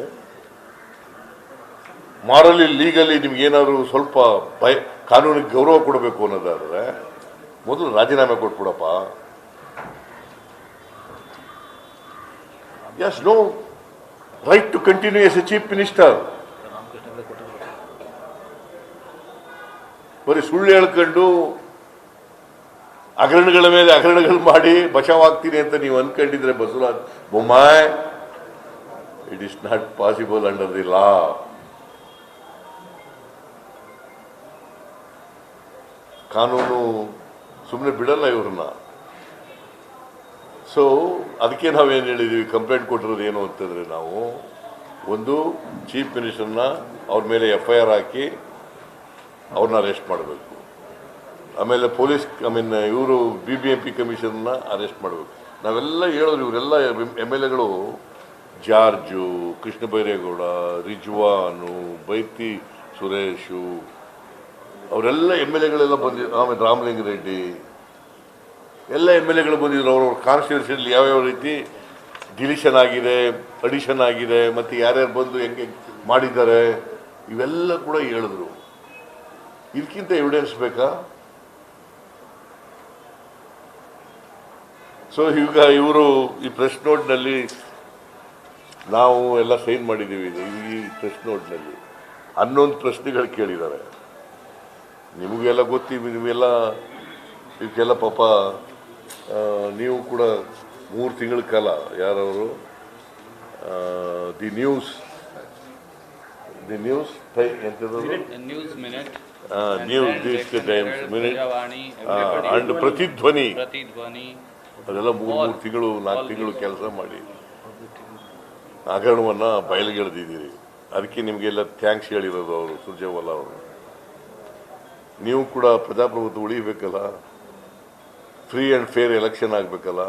ಮಾರಲಿ ಲೀಗಲಿ ನಿಮ್ಗೆ ಏನಾದ್ರು ಸ್ವಲ್ಪ ಕಾನೂನಿಗೆ ಗೌರವ ಕೊಡಬೇಕು ಅನ್ನೋದಾದ್ರೆ ಮೊದಲು ರಾಜೀನಾಮೆ ಕೊಟ್ಬಿಡಪ್ಪ. Yes, no right to continue as a chief minister. ಬರೀ ಸುಳ್ಳು ಹೇಳ್ಕೊಂಡು ಹಗರಣಗಳ ಮೇಲೆ ಹಗರಣಗಳು ಮಾಡಿ ಬಚಾವಾಗ್ತೀನಿ ಅಂತ ನೀವು ಅನ್ಕೊಂಡಿದ್ರೆ Basavaraj Bommai, it is not possible under the law. ಕಾನೂನು ಸುಮ್ಮನೆ ಬಿಡಲ್ಲ ಇವ್ರನ್ನ. ಸೊ ಅದಕ್ಕೆ ನಾವೇನು ಹೇಳಿದ್ದೀವಿ, ಕಂಪ್ಲೇಂಟ್ ಕೊಟ್ಟಿರೋದು ಏನು ಅಂತಂದರೆ, ನಾವು ಒಂದು ಚೀಫ್ ಮಿನಿಸ್ಟರ್ನ ಅವ್ರ ಮೇಲೆ FIR ಹಾಕಿ ಅವ್ರನ್ನ ಅರೆಸ್ಟ್ ಮಾಡಬೇಕು. ಆಮೇಲೆ ಪೊಲೀಸ್ ಇವರು BBMP ಕಮಿಷನ್ನ ಅರೆಸ್ಟ್ ಮಾಡಬೇಕು. ನಾವೆಲ್ಲ ಹೇಳಿದ್ರು, ಇವರೆಲ್ಲ MLAಗಳು ಜಾರ್ಜು, ಕೃಷ್ಣ ಬೈರೇಗೌಡ, ರಿಜ್ವಾನು, ಬೈತಿ ಸುರೇಶು, ಅವರೆಲ್ಲ MLAಗಳೆಲ್ಲ ಬಂದಿದ್ರು. ಆಮೇಲೆ ರಾಮಲಿಂಗರೆಡ್ಡಿ ಎಲ್ಲ MLAಗಳು ಬಂದಿದ್ರು. ಅವ್ರವ್ರ ಕಾನ್ಸ್ಟಿಟ್ಯೂನ್ಸಿಯಲ್ಲಿ ಯಾವ್ಯಾವ ರೀತಿ ಡಿಲಿಷನ್ ಆಗಿದೆ, ಅಡಿಷನ್ ಆಗಿದೆ, ಮತ್ತು ಯಾರ್ಯಾರು ಬಂದು ಹೆಂಗೆ ಮಾಡಿದ್ದಾರೆ ಇವೆಲ್ಲ ಕೂಡ ಹೇಳಿದ್ರು. ಇದಕ್ಕಿಂತ ಎವಿಡೆನ್ಸ್ ಬೇಕಾ? ಸೊ ಈಗ ಇವರು ಈ ಪ್ರೆಸ್ ನೋಟ್ನಲ್ಲಿ ನಾವು ಎಲ್ಲ ಸೈನ್ ಮಾಡಿದ್ದೀವಿ. ಈ ಪ್ರೆಸ್ ನೋಟ್ನಲ್ಲಿ 11 ಪ್ರಶ್ನೆಗಳು ಕೇಳಿದ್ದಾರೆ. ನಿಮಗೆಲ್ಲ ಗೊತ್ತೀವಿ, ಇವಕ್ಕೆಲ್ಲ ಪಾಪ ನೀವು ಕೂಡ 3 ತಿಂಗಳ ಕಾಲ ಯಾರವರು ದಿ ನ್ಯೂಸ್ ಎಂಥದ್ದು news this times minute and Pratidhvani ಅದೆಲ್ಲ 3 ತಿಂಗಳು 4 ತಿಂಗಳು ಕೆಲಸ ಮಾಡಿ ಹಗರಣವನ್ನು ಬಯಲಿಗೆಳೆದಿದ್ದೀರಿ. ಅದಕ್ಕೆ ನಿಮಗೆಲ್ಲ ಥ್ಯಾಂಕ್ಸ್ ಹೇಳಿರೋದು ಅವರು ಸುರ್ಜೇವಾಲಾ ಅವರು. ನೀವು ಕೂಡ ಪ್ರಜಾಪ್ರಭುತ್ವ ಉಳಿಬೇಕಲ್ಲ, ಫ್ರೀ ಆ್ಯಂಡ್ ಫೇರ್ ಎಲೆಕ್ಷನ್ ಆಗಬೇಕಲ್ಲ.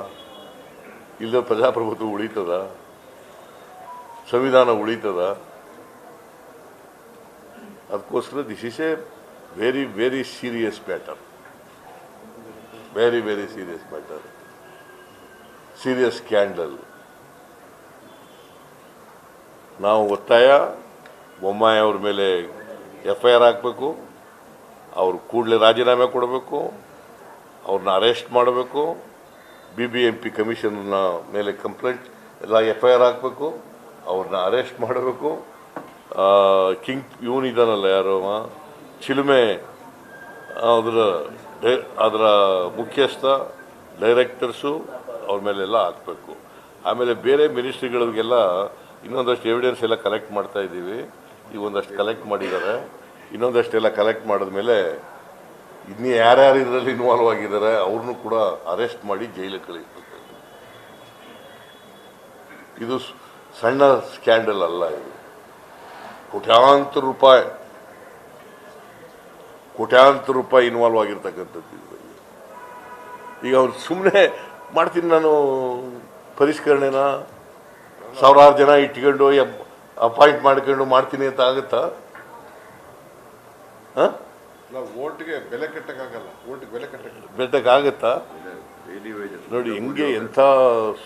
ಇಲ್ಲದ ಪ್ರಜಾಪ್ರಭುತ್ವ ಉಳಿತದ? ಸಂವಿಧಾನ ಉಳಿತದ? ಅದಕ್ಕೋಸ್ಕರ this is A very very serious matter, very very serious matter, serious scandal. ನಾವು ಒತ್ತಾಯ, ಬೊಮ್ಮಾಯಿ ಅವ್ರ ಮೇಲೆ FIR ಹಾಕಬೇಕು, ಅವ್ರು ಕೂಡಲೇ ರಾಜೀನಾಮೆ ಕೊಡಬೇಕು, ಅವ್ರನ್ನ ಅರೆಸ್ಟ್ ಮಾಡಬೇಕು, BBMP ಕಮಿಷನ್ನ ಮೇಲೆ ಕಂಪ್ಲೇಂಟ್ ಎಲ್ಲ FIR ಹಾಕಬೇಕು, ಅವ್ರನ್ನ ಅರೆಸ್ಟ್ ಮಾಡಬೇಕು. ಇವನಿದ್ದಾನಲ್ಲ ಯಾರೋ ಚಿಲುಮೆ, ಅದರ ಮುಖ್ಯಸ್ಥ, ಡೈರೆಕ್ಟರ್ಸು ಅವ್ರ ಮೇಲೆಲ್ಲ ಹಾಕಬೇಕು. ಆಮೇಲೆ ಬೇರೆ ಮಿನಿಸ್ಟ್ರಿಗಳಿಗೆಲ್ಲ ಇನ್ನೊಂದಷ್ಟು ಎವಿಡೆನ್ಸ್ ಎಲ್ಲ ಕಲೆಕ್ಟ್ ಮಾಡ್ತಾ ಇದ್ದೀವಿ. ಈಗ ಒಂದಷ್ಟು ಕಲೆಕ್ಟ್ ಮಾಡಿದ್ದಾರೆ, ಇನ್ನೊಂದಷ್ಟೆಲ್ಲ ಕಲೆಕ್ಟ್ ಮಾಡಿದ್ಮೇಲೆ ಇನ್ನೂ ಯಾರ್ಯಾರು ಇದರಲ್ಲಿ ಇನ್ವಾಲ್ವ್ ಆಗಿದ್ದಾರೆ ಅವ್ರನ್ನೂ ಕೂಡ ಅರೆಸ್ಟ್ ಮಾಡಿ ಜೈಲಿಗೆ ಕಳಿಸ್ಬೇಕು. ಇದು ಸಣ್ಣ ಸ್ಕ್ಯಾಂಡಲ್ ಅಲ್ಲ, ಇದು ಕೋಟ್ಯಾಂತರ ರೂಪಾಯಿ ಇನ್ವಾಲ್ವ್ ಆಗಿರ್ತಕ್ಕಂಥದ್ದು. ಈಗ ಅವ್ರು ಸುಮ್ಮನೆ ಮಾಡ್ತೀನಿ ನಾನು ಪರಿಷ್ಕರಣೆನ, 1000 ಜನ ಇಟ್ಕೊಂಡು ಅಪಾಯಿಂಟ್ ಮಾಡ್ಕೊಂಡು ಮಾಡ್ತೀನಿ ಅಂತ ಆಗುತ್ತಾ? ಓಟ್ಗೆ ಬೆಲೆ ಕಟ್ಟಕ್ಕಾಗಲ್ಲ, ಓಟ್ಗೆ ಬೆಲೆ ಕಟ್ಟಕ್ಕಾಗತ್ತಾ? ನೋಡಿ ಹೆಂಗೆ ಎಂಥ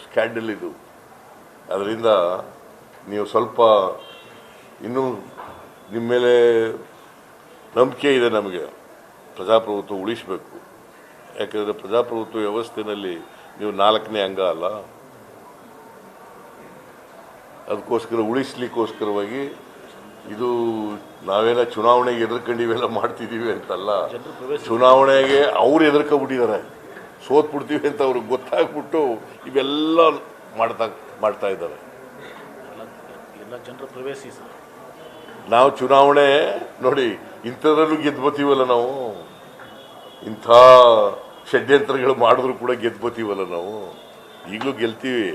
ಸ್ಕ್ಯಾಂಡಲ್ ಇದು. ಅದರಿಂದ ನೀವು ಸ್ವಲ್ಪ ಇನ್ನೂ ನಿಮ್ಮ ಮೇಲೆ ನಂಬಿಕೆ ಇದೆ ನಮಗೆ. ಪ್ರಜಾಪ್ರಭುತ್ವ ಉಳಿಸಬೇಕು. ಯಾಕೆಂದರೆ ಪ್ರಜಾಪ್ರಭುತ್ವ ವ್ಯವಸ್ಥೆಯಲ್ಲಿ ನೀವು 4ನೇ ಅಂಗ ಅಲ್ಲ. ಅದಕ್ಕೋಸ್ಕರ ಉಳಿಸ್ಲಿಕ್ಕೋಸ್ಕರವಾಗಿ ಇದು ನಾವೆಲ್ಲ ಚುನಾವಣೆಗೆ ಎದುರ್ಕೊಂಡಿವೆಲ್ಲ ಮಾಡ್ತಿದ್ದೀವಿ ಅಂತಲ್ಲ. ಚುನಾವಣೆಗೆ ಅವ್ರು ಎದುರ್ಕೊಂಡ್ಬಿಟ್ಟಿದ್ದಾರೆ, ಸೋತ್ಬಿಡ್ತೀವಿ ಅಂತ ಅವ್ರಿಗೆ ಗೊತ್ತಾಗ್ಬಿಟ್ಟು ಇವೆಲ್ಲ ಮಾಡ್ತಾ ಇದ್ದಾರೆ. ನಾವು ಚುನಾವಣೆ ನೋಡಿ ಇಂಥದ್ರಲ್ಲೂ ಗೆದ್ಬೋತೀವಲ್ಲ ನಾವು. ಇಂಥ ಷಡ್ಯಂತ್ರಗಳು ಮಾಡಿದ್ರು ಕೂಡ ಗೆದ್ಬೋತೀವಲ್ಲ ನಾವು. ಈಗಲೂ ಗೆಲ್ತೀವಿ,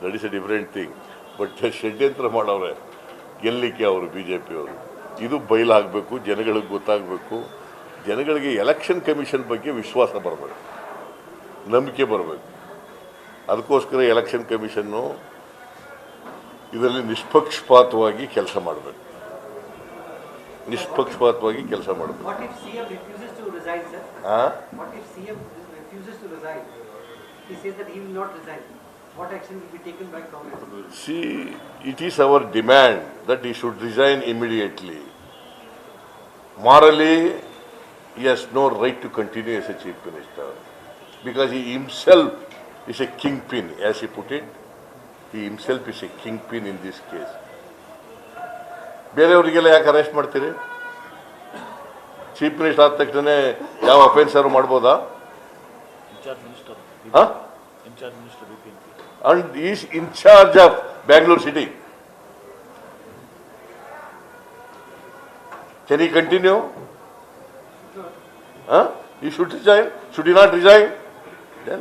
that is a different thing. But ಷಡ್ಯಂತ್ರ ಮಾಡವ್ರೆ ಗೆಲ್ಲಲಿಕ್ಕೆ ಅವರು BJP ಅವರು. ಇದು ಬಯಲಾಗಬೇಕು, ಜನಗಳಿಗೆ ಗೊತ್ತಾಗಬೇಕು. ಜನಗಳಿಗೆ ಎಲೆಕ್ಷನ್ ಕಮಿಷನ್ ಬಗ್ಗೆ ವಿಶ್ವಾಸ ಬರಬೇಕು, ನಂಬಿಕೆ ಬರಬೇಕು. ಅದಕ್ಕೋಸ್ಕರ ಎಲೆಕ್ಷನ್ ಕಮಿಷನ್ನು ಇದರಲ್ಲಿ ನಿಷ್ಪಕ್ಷಪಾತವಾಗಿ ಕೆಲಸ ಮಾಡಬೇಕು, ನಿಷ್ಪಕ್ಷಪಾತವಾಗಿ ಕೆಲಸ ಮಾಡಬೇಕು. What if CM refuses to resign, sir? What if CM refuses to resign? He says that he will not resign. What action will be taken by Congress? See, it is our demand that he should resign immediately. Morally, he has no right to continue as a chief minister because he himself is a kingpin, as he put it. He himself is a kingpin in this case. ಬೇರೆಯವರಿಗೆಲ್ಲ ಯಾಕೆ arrest ಮಾಡ್ತೀರಿ? Chief minister ಆದ ತಕ್ಷಣ ಯಾವ ಅಫೆನ್ಸರು ಮಾಡ್ಬೋದಾ? And he is in charge of Bangalore city. Can he continue? He should resign. Should he not resign? Then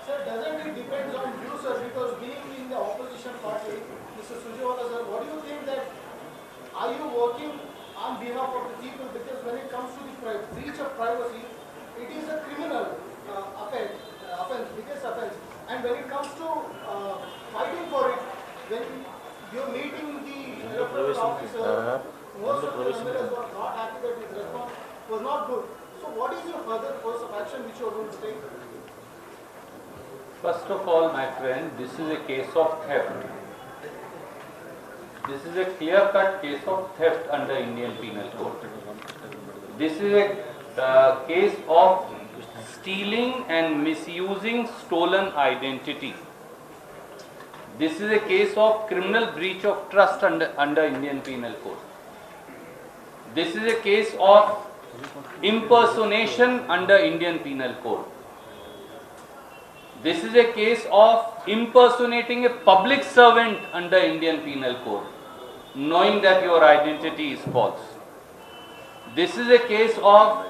Sir, doesn't it depend on you, sir? Because being in the opposition party, Mr. Sujawala, sir, what do you think that are you working on behalf of the people? Because when it comes to the breach of privacy, it is a criminal offense, biggest offense. And when it comes to fighting for it, when you're meeting the electoral officer, most of the members were not happy that his response was not good. So what is your further course of action which you are going to take? First of all, my friend, this is a case of theft. This is a clear-cut case of theft under Indian Penal Code. This is a case of stealing and misusing stolen identity. This is a case of criminal breach of trust under Indian Penal Code. This is a case of impersonation under Indian Penal Code. This is a case of impersonating a public servant under Indian Penal Code, knowing that your identity is false. This is a case of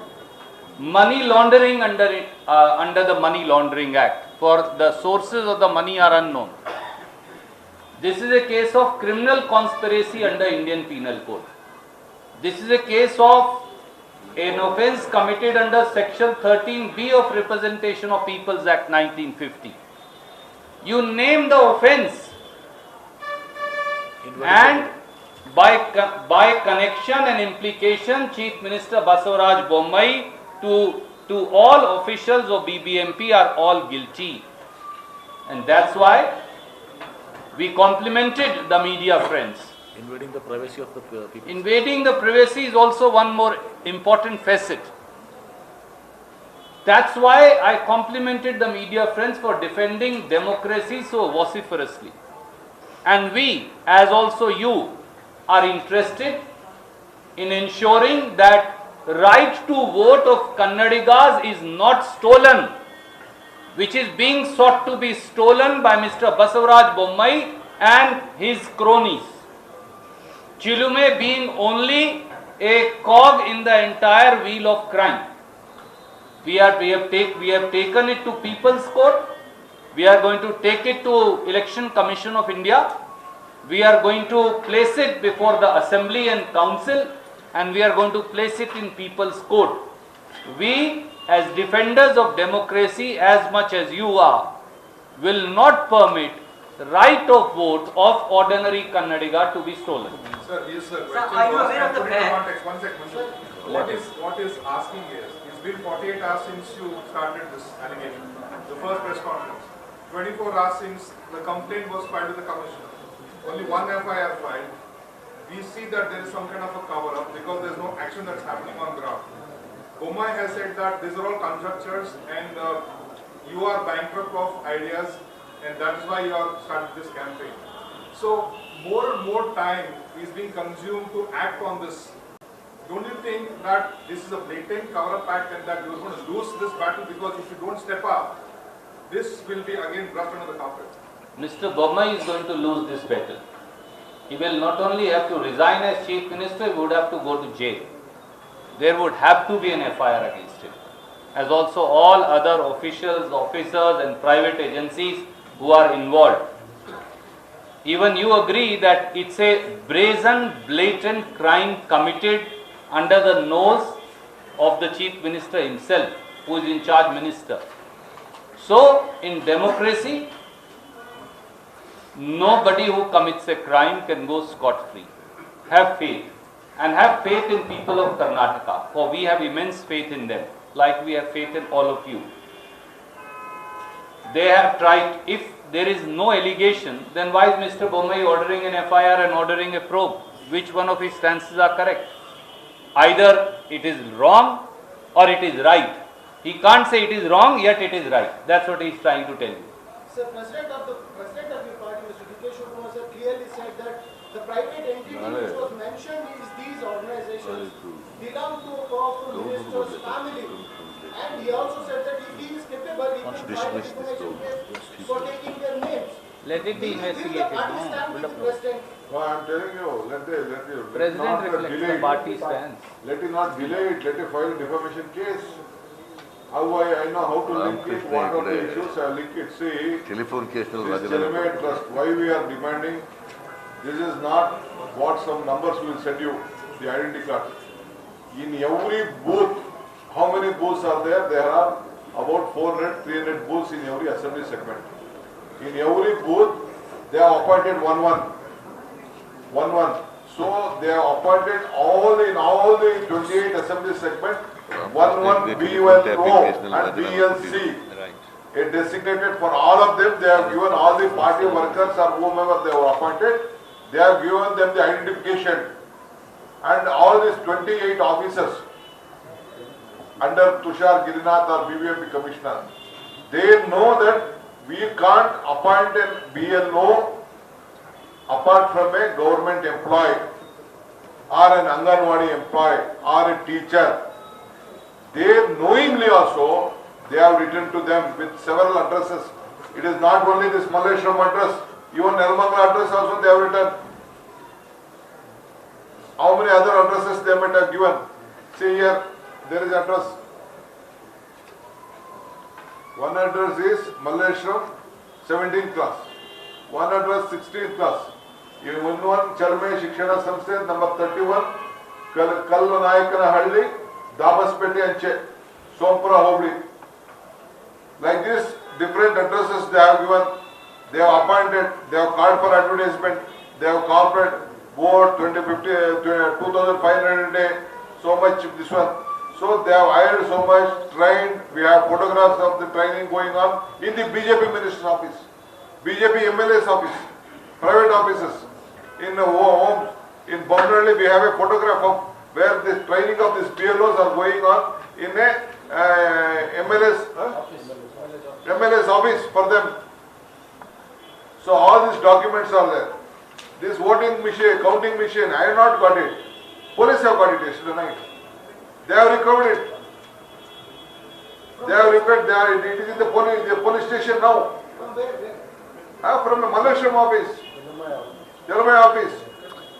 money laundering under the Money Laundering Act, for the sources of the money are unknown. This is a case of criminal conspiracy under Indian Penal Code. This is a case of an offence committed under Section 13B of Representation of Peoples Act 1950. You name the offence, and by connection and implication, Chief Minister Basavaraj Bommai to all officials of BBMP are all guilty. And that's why we complimented the media friends. Invading the privacy of the people. Invading the privacy is also one more important facet. That's why I complimented the media friends for defending democracy so vociferously. And we, as also you, are interested in ensuring that right to vote of Kannadigas is not stolen, which is being sought to be stolen by Mr. Basavaraj Bommai and his cronies. Chilume being only a cog in the entire wheel of crime. We have taken it to People's Court. We are going to take it to Election Commission of India. We are going to place it before the Assembly and Council, and we are going to place it in People's Court. We, as defenders of democracy, as much as you are, will not permit the right of vote of ordinary Kannadiga to be stolen. Sir, his question are you was, aware of the put it in ban? context. One second. What is asking is, it's been 48 hours since you started this allegation, the first press conference. 24 hours since the complaint was filed with the commission. Only one FIR filed. We see that there is some kind of a cover-up because there is no action that's happening on ground. Bommai has said that these are all conjectures and you are bankrupt of ideas, and that is why you have started this campaign. So more and more time is being consumed to act on this. Don't you think that this is a blatant cover-up act and that you are going to lose this battle because if you don't step up, this will be again brushed under the carpet? Mr. Bommai is going to lose this battle. He will not only have to resign as Chief Minister, he would have to go to jail. There would have to be an FIR against him, as also all other officials, officers and private agencies who are involved. Even you agree that it's a brazen, blatant crime committed under the nose of the Chief Minister himself, who is in charge minister. So, in democracy, nobody who commits a crime can go scot-free. Have faith. And have faith in people of Karnataka, for we have immense faith in them, like we have faith in all of you. They have tried. If there is no allegation, then why is Mr. Bommai ordering an FIR and ordering a probe? Which one of his stances are correct? Either it is wrong or it is right. He can't say it is wrong, yet it is right. That's what he is trying to tell you. Sir, President of your party, Mr. D.K. Shivakumar, sir, clearly said that the private entity which was mentioned is these organizations belong to a powerful minister's family. And he also said that if he is capable, he can file information case for taking their names. Let it be investigated. Understand with the President. No, I am telling you, let President not reflects delay the it. party stance. Let it not delay it, let it file a defamation case. How I know how to link it, what are the issues, I link it. See, telephone ಕೇಸ್ನಲ್ಲಿ this Telemate Trust, why we are demanding, this is not what some numbers will send you, the identity card. In every booth, how many booths are there? There are about 400, 300 booths in every assembly segment. In every booth, they have appointed one. So they have appointed in all the 28 assembly segment, one BLO and BLC. A designated for all of them. They have given all the party workers or whomever they were appointed. They have given them the identification. And all these 28 officers under Tushar Girinath or BBMP commissioner, they know that we can't appoint a BLO apart from a government employee or an Anganwadi employee or a teacher. They knowingly also, they have written to them with several addresses. It is not only this Malleshwaram address, even Nirmangala address also they have written. How many other addresses they might have given? See here, there is address. One address is Malleshwaram, 17th class. One address, 16th class. In one Chalme Shikshana Samsthe, number 31, Kallanayakanahalli, Dabaspeti Anche, Sompura Hobli. Like this, different addresses they have given, they have appointed, they have called for advertisement, they have corporate board 2,500 a day, so much this one. So they have hired so much, trained, we have photographs of the training going on in the BJP minister's office, BJP MLA's office, private offices, in homes. In Bombrelli we have a photograph of where the training of these BLOs are going on in a MLA's office for them. So all these documents are there. This voting machine, counting machine, I have not got it. Police have got it yesterday night. They have recovered it. They have recovered. It is in the police station now. From where? From the Malleshwaram office, Telamai office.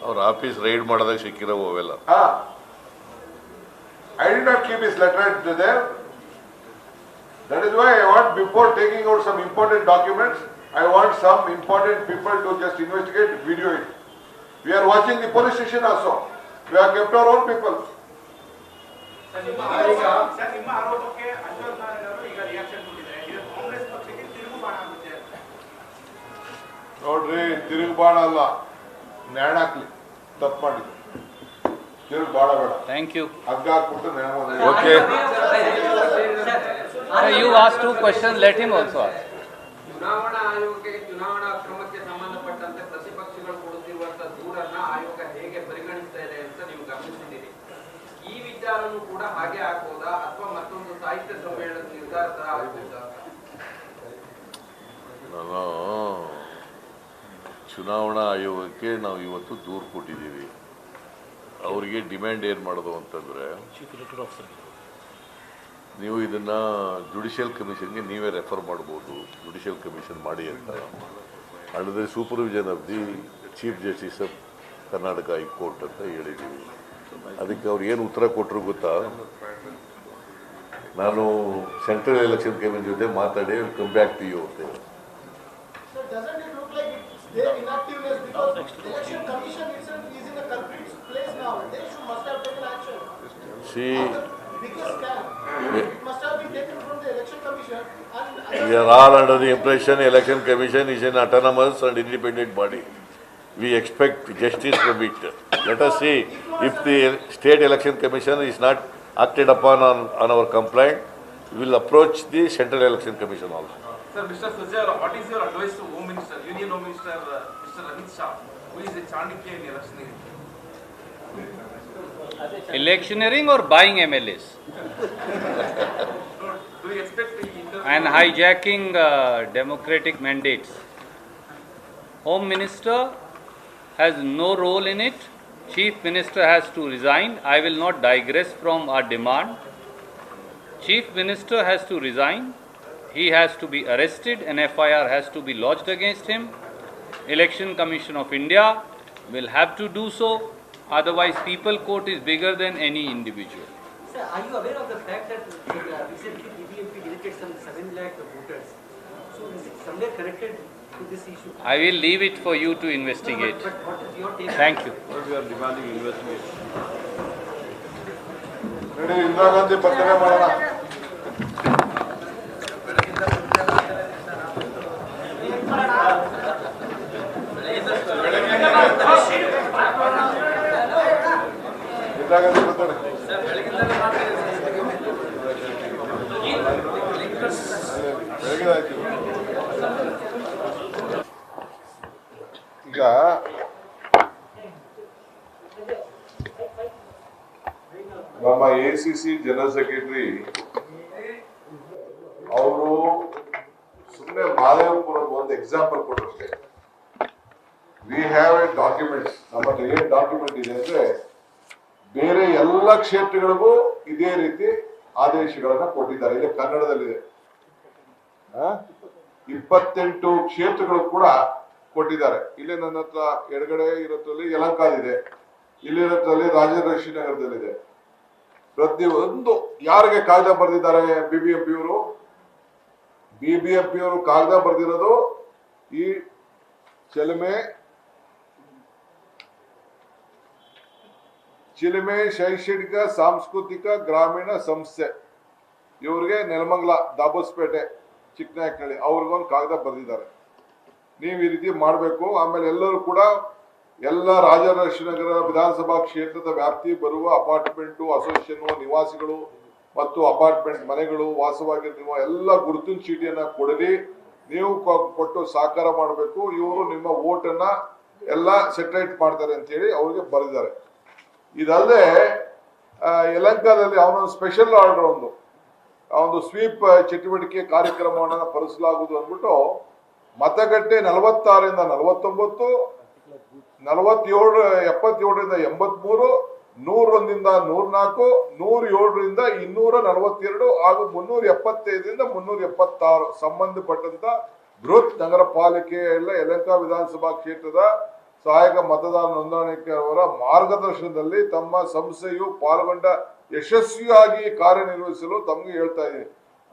ಅವ್ರ office ride ಮಾಡಿದಾಗ ಸಿಕ್ಕಿರೋ ಅವೆಲ್ಲ. I did not keep his letter there. That is why I want, before taking out some important documents, I want some important people to just investigate, video it. We are watching the police station also. We have kept our own people. ನಿಮ್ಮ ಆರೋಪಕ್ಕೆ ಅಶ್ವಥ್ ನಾರಾಯಣ ಅವರು ಈಗ reaction ಕೊಟ್ಟಿದ್ದಾರೆ. ಇದು ಕಾಂಗ್ರೆಸ್ ಪಕ್ಷಕ್ಕೆ ತಿರುಗುಬಾಣ ಆಗುತ್ತೆ. ನೋಡ್ರಿ, ತಿರುಗುಬಾಣ ಅಲ್ಲ, ನ್ಯಾಣ ಹಾಕ್ಲಿ, ತಪ್ಪು ಮಾಡಿದ್ರು. ತಿರುಗುಬಾಣ ಬೇಡ. Thank you. ಹಗ್ಗ ಹಾಕ್ಬಿಟ್ಟು ನ್ಯಾಣ ಮಾಡಿ. Okay. You asked two questions, let him also ask. ಚುನಾವಣಾ ಆಯೋಗಕ್ಕೆ ಚುನಾವಣಾ ಕ್ರಮಕ್ಕೆ ಸಂಬಂಧಪಟ್ಟಂತೆ ಪ್ರತಿಪಕ್ಷಗಳು ಕೊಡುತ್ತಿರುವಂತಹ ದೂರನ್ನ ಆಯೋಗ ಹೇಗೆ ಪರಿಗಣಿಸ್ತಾ ಇದೆ ಅಂತ ನೀವು ಗಮನಿಸಿದ್ದೀರಿ. ಈ ವಿಚಾರನೂ ಕೂಡ ಹಾಗೆ ಹಾಕೋದಾ ಅಥವಾ ಮತ್ತೊಂದು ಸಾಹಿತ್ಯ ಸಮ್ಮೇಳನದ ನಿರ್ಧಾರ ತರ ಹಾಕೋದಾ? ನಾನು ಚುನಾವಣಾ ಆಯೋಗಕ್ಕೆ ನಾವು ಇವತ್ತು ದೂರು ಕೊಟ್ಟಿದ್ದೀವಿ. ಅವರಿಗೆ ಡಿಮ್ಯಾಂಡ್ ಏನು ಮಾಡೋದು ಅಂತಂದರೆ, ನೀವು ಇದನ್ನು ಜುಡಿಷಿಯಲ್ ಕಮಿಷನ್ಗೆ ನೀವೇ ರೆಫರ್ ಮಾಡ್ಬೋದು, ಜುಡಿಷಿಯಲ್ ಕಮಿಷನ್ ಮಾಡಿ ಅಂತ. Under the supervision of the chief justice of Karnataka high court ಅಂತ ಹೇಳಿದ್ದೀವಿ. ಅದಕ್ಕೆ ಅವ್ರು ಏನು ಉತ್ತರ ಕೊಟ್ಟರು ಗೊತ್ತಾ? ನಾನು ಸೆಂಟ್ರಲ್ ಎಲೆಕ್ಷನ್ ಕಮಿಷನ್ ಜೊತೆ ಮಾತಾಡಿ ಕಮ್ ಬ್ಯಾಕ್ ಟು ಯು ಅಂತ. So doesn't it look like it's their inactivity because election commission itself is in a culprit place now. They must have taken action. See, On the biggest scam, it must have been taken from the election commission. And we are all under the impression election commission is an autonomous and independent body. We expect justice from it. Let us see if the state election commission is not acted upon on our complaint, we will approach the central election commission also. Sir, Mr. Sujara, what is your advice to Home Minister, Union Home Minister, Mr. Amit Shah, who is a Chandikya in electioneering? Electioneering or buying MLAs? Do you expect the interview? And hijacking democratic mandates. Home Minister has no role in it. Chief Minister has to resign. I will not digress from our demand. Chief Minister has to resign. He has to be arrested. An FIR has to be lodged against him. Election Commission of India will have to do so. Otherwise, people court is bigger than any individual. Sir, are you aware of the fact that recently BBMP deleted some 7 lakh voters? So is it somewhere connected to this issue? I will leave it for you to investigate. But what is your take? Thank you. We are demanding investigation. ನಡಿ ಇಂದಿರಾ ಗಾಂಧಿ ಪತ್ರಿಕೆ ಮಾಡೋಣ. ಇಂದಿರಾ ಗಾಂಧಿ ಪತ್ರಿಕೆ. ಬೆಳಗಿನಾಯ್ತು. ಈಗ ನಮ್ಮ ACC general secretary ಅವರು ಸುಮ್ಮನೆ ಮಾದೇವಪುರದ ಒಂದು ಎಕ್ಸಾಂಪಲ್ ಕೊಟ್ಟಷ್ಟೇ. We have a documents. ನಮ್ಮ ಹತ್ರ ಏನ್ ಡಾಕ್ಯುಮೆಂಟ್ ಇದೆ ಅಂದ್ರೆ ಬೇರೆ ಎಲ್ಲ ಕ್ಷೇತ್ರಗಳಿಗೂ ಇದೇ ರೀತಿ ಆದೇಶಗಳನ್ನ ಕೊಟ್ಟಿದ್ದಾರೆ. ಇಲ್ಲಿ ಕನ್ನಡದಲ್ಲಿದೆ. 28 ಕ್ಷೇತ್ರಗಳು ಕೂಡ ಕೊಟ್ಟಿದ್ದಾರೆ. ಇಲ್ಲಿ ನನ್ನ ಹತ್ರ ಎಡಗಡೆ ಇರೋದ್ರಲ್ಲಿ ಯಲಹಂಕದಿದೆ, ಇಲ್ಲಿರೋದ್ರಲ್ಲಿ ರಾಜರಾಜೇಶ್ವರಿನಗರದಲ್ಲಿದೆ. ಪ್ರತಿಯೊಂದು ಯಾರಿಗೆ ಕಾಗದ ಬರೆದಿದ್ದಾರೆ ಬಿಬಿಎಂಪಿ ಅವರು ಕಾಗದ ಬರೆದಿರೋದು ಈ ಚಿಲುಮೆ ಶೈಕ್ಷಣಿಕ ಸಾಂಸ್ಕೃತಿಕ ಗ್ರಾಮೀಣ ಸಂಸ್ಥೆ ಇವ್ರಿಗೆ ನೆಲಮಂಗಲ ದಾಬಸ್ಪೇಟೆ ಚಿಕ್ಕನಾಯಕನಹಳ್ಳಿ ಅವ್ರಿಗೊಂದು ಕಾಗದ ಬರೆದಿದ್ದಾರೆ. ನೀವು ಈ ರೀತಿ ಮಾಡಬೇಕು. ಆಮೇಲೆ ಎಲ್ಲರೂ ಕೂಡ ಎಲ್ಲ ರಾಜರಾಜೇಶ್ವರಿನಗರ ವಿಧಾನಸಭಾ ಕ್ಷೇತ್ರದ ವ್ಯಾಪ್ತಿ ಬರುವ ಅಪಾರ್ಟ್ಮೆಂಟು ಅಸೋಸಿಯೇಷನ್ ನಿವಾಸಿಗಳು ಮತ್ತು ಅಪಾರ್ಟ್ಮೆಂಟ್ ಮನೆಗಳು ವಾಸವಾಗಿರುವ ಎಲ್ಲ ಗುರುತಿನ ಚೀಟಿಯನ್ನ ಕೊಡಲಿ, ನೀವು ಕೊಟ್ಟು ಸಹಕಾರ ಮಾಡಬೇಕು. ಇವರು ನಿಮ್ಮ ವೋಟನ್ನ ಎಲ್ಲ ಸೆಟರೇಟ್ ಮಾಡ್ತಾರೆ ಅಂತ ಹೇಳಿ ಅವ್ರಿಗೆ ಬರೆದಿದ್ದಾರೆ. ಇದಲ್ಲದೆ ಯಲಹಂಕದಲ್ಲಿ ಅವನೊಂದು ಸ್ಪೆಷಲ್ ಆರ್ಡರ್ ಒಂದು ಸ್ವೀಪ್ ಚಟುವಟಿಕೆ ಕಾರ್ಯಕ್ರಮವನ್ನು ಪರಿಸಲಾಗುವುದು ಅಂದ್ಬಿಟ್ಟು ಮತಗಟ್ಟೆ 46ರಿಂದ 49, 47, 77ರಿಂದ 83, 101ರಿಂದ 104, 107ರಿಂದ 242 ಹಾಗೂ 375ರಿಂದ 376 ಸಂಬಂಧಪಟ್ಟಂತ ಬೃಹತ್ ನಗರ ಪಾಲಿಕೆ ಎಲ್ಲ ಯಲಹಂಕ ವಿಧಾನಸಭಾ ಕ್ಷೇತ್ರದ ಸಹಾಯಕ ಮತದಾರ ನೋಂದಣಿಕರವರ ಮಾರ್ಗದರ್ಶನದಲ್ಲಿ ತಮ್ಮ ಸಂಸ್ಥೆಯು ಪಾಲ್ಗೊಂಡ ಯಶಸ್ವಿಯಾಗಿ ಕಾರ್ಯನಿರ್ವಹಿಸಲು ತಮ್ಗೆ ಹೇಳ್ತಾ ಇದ್ದೀನಿ.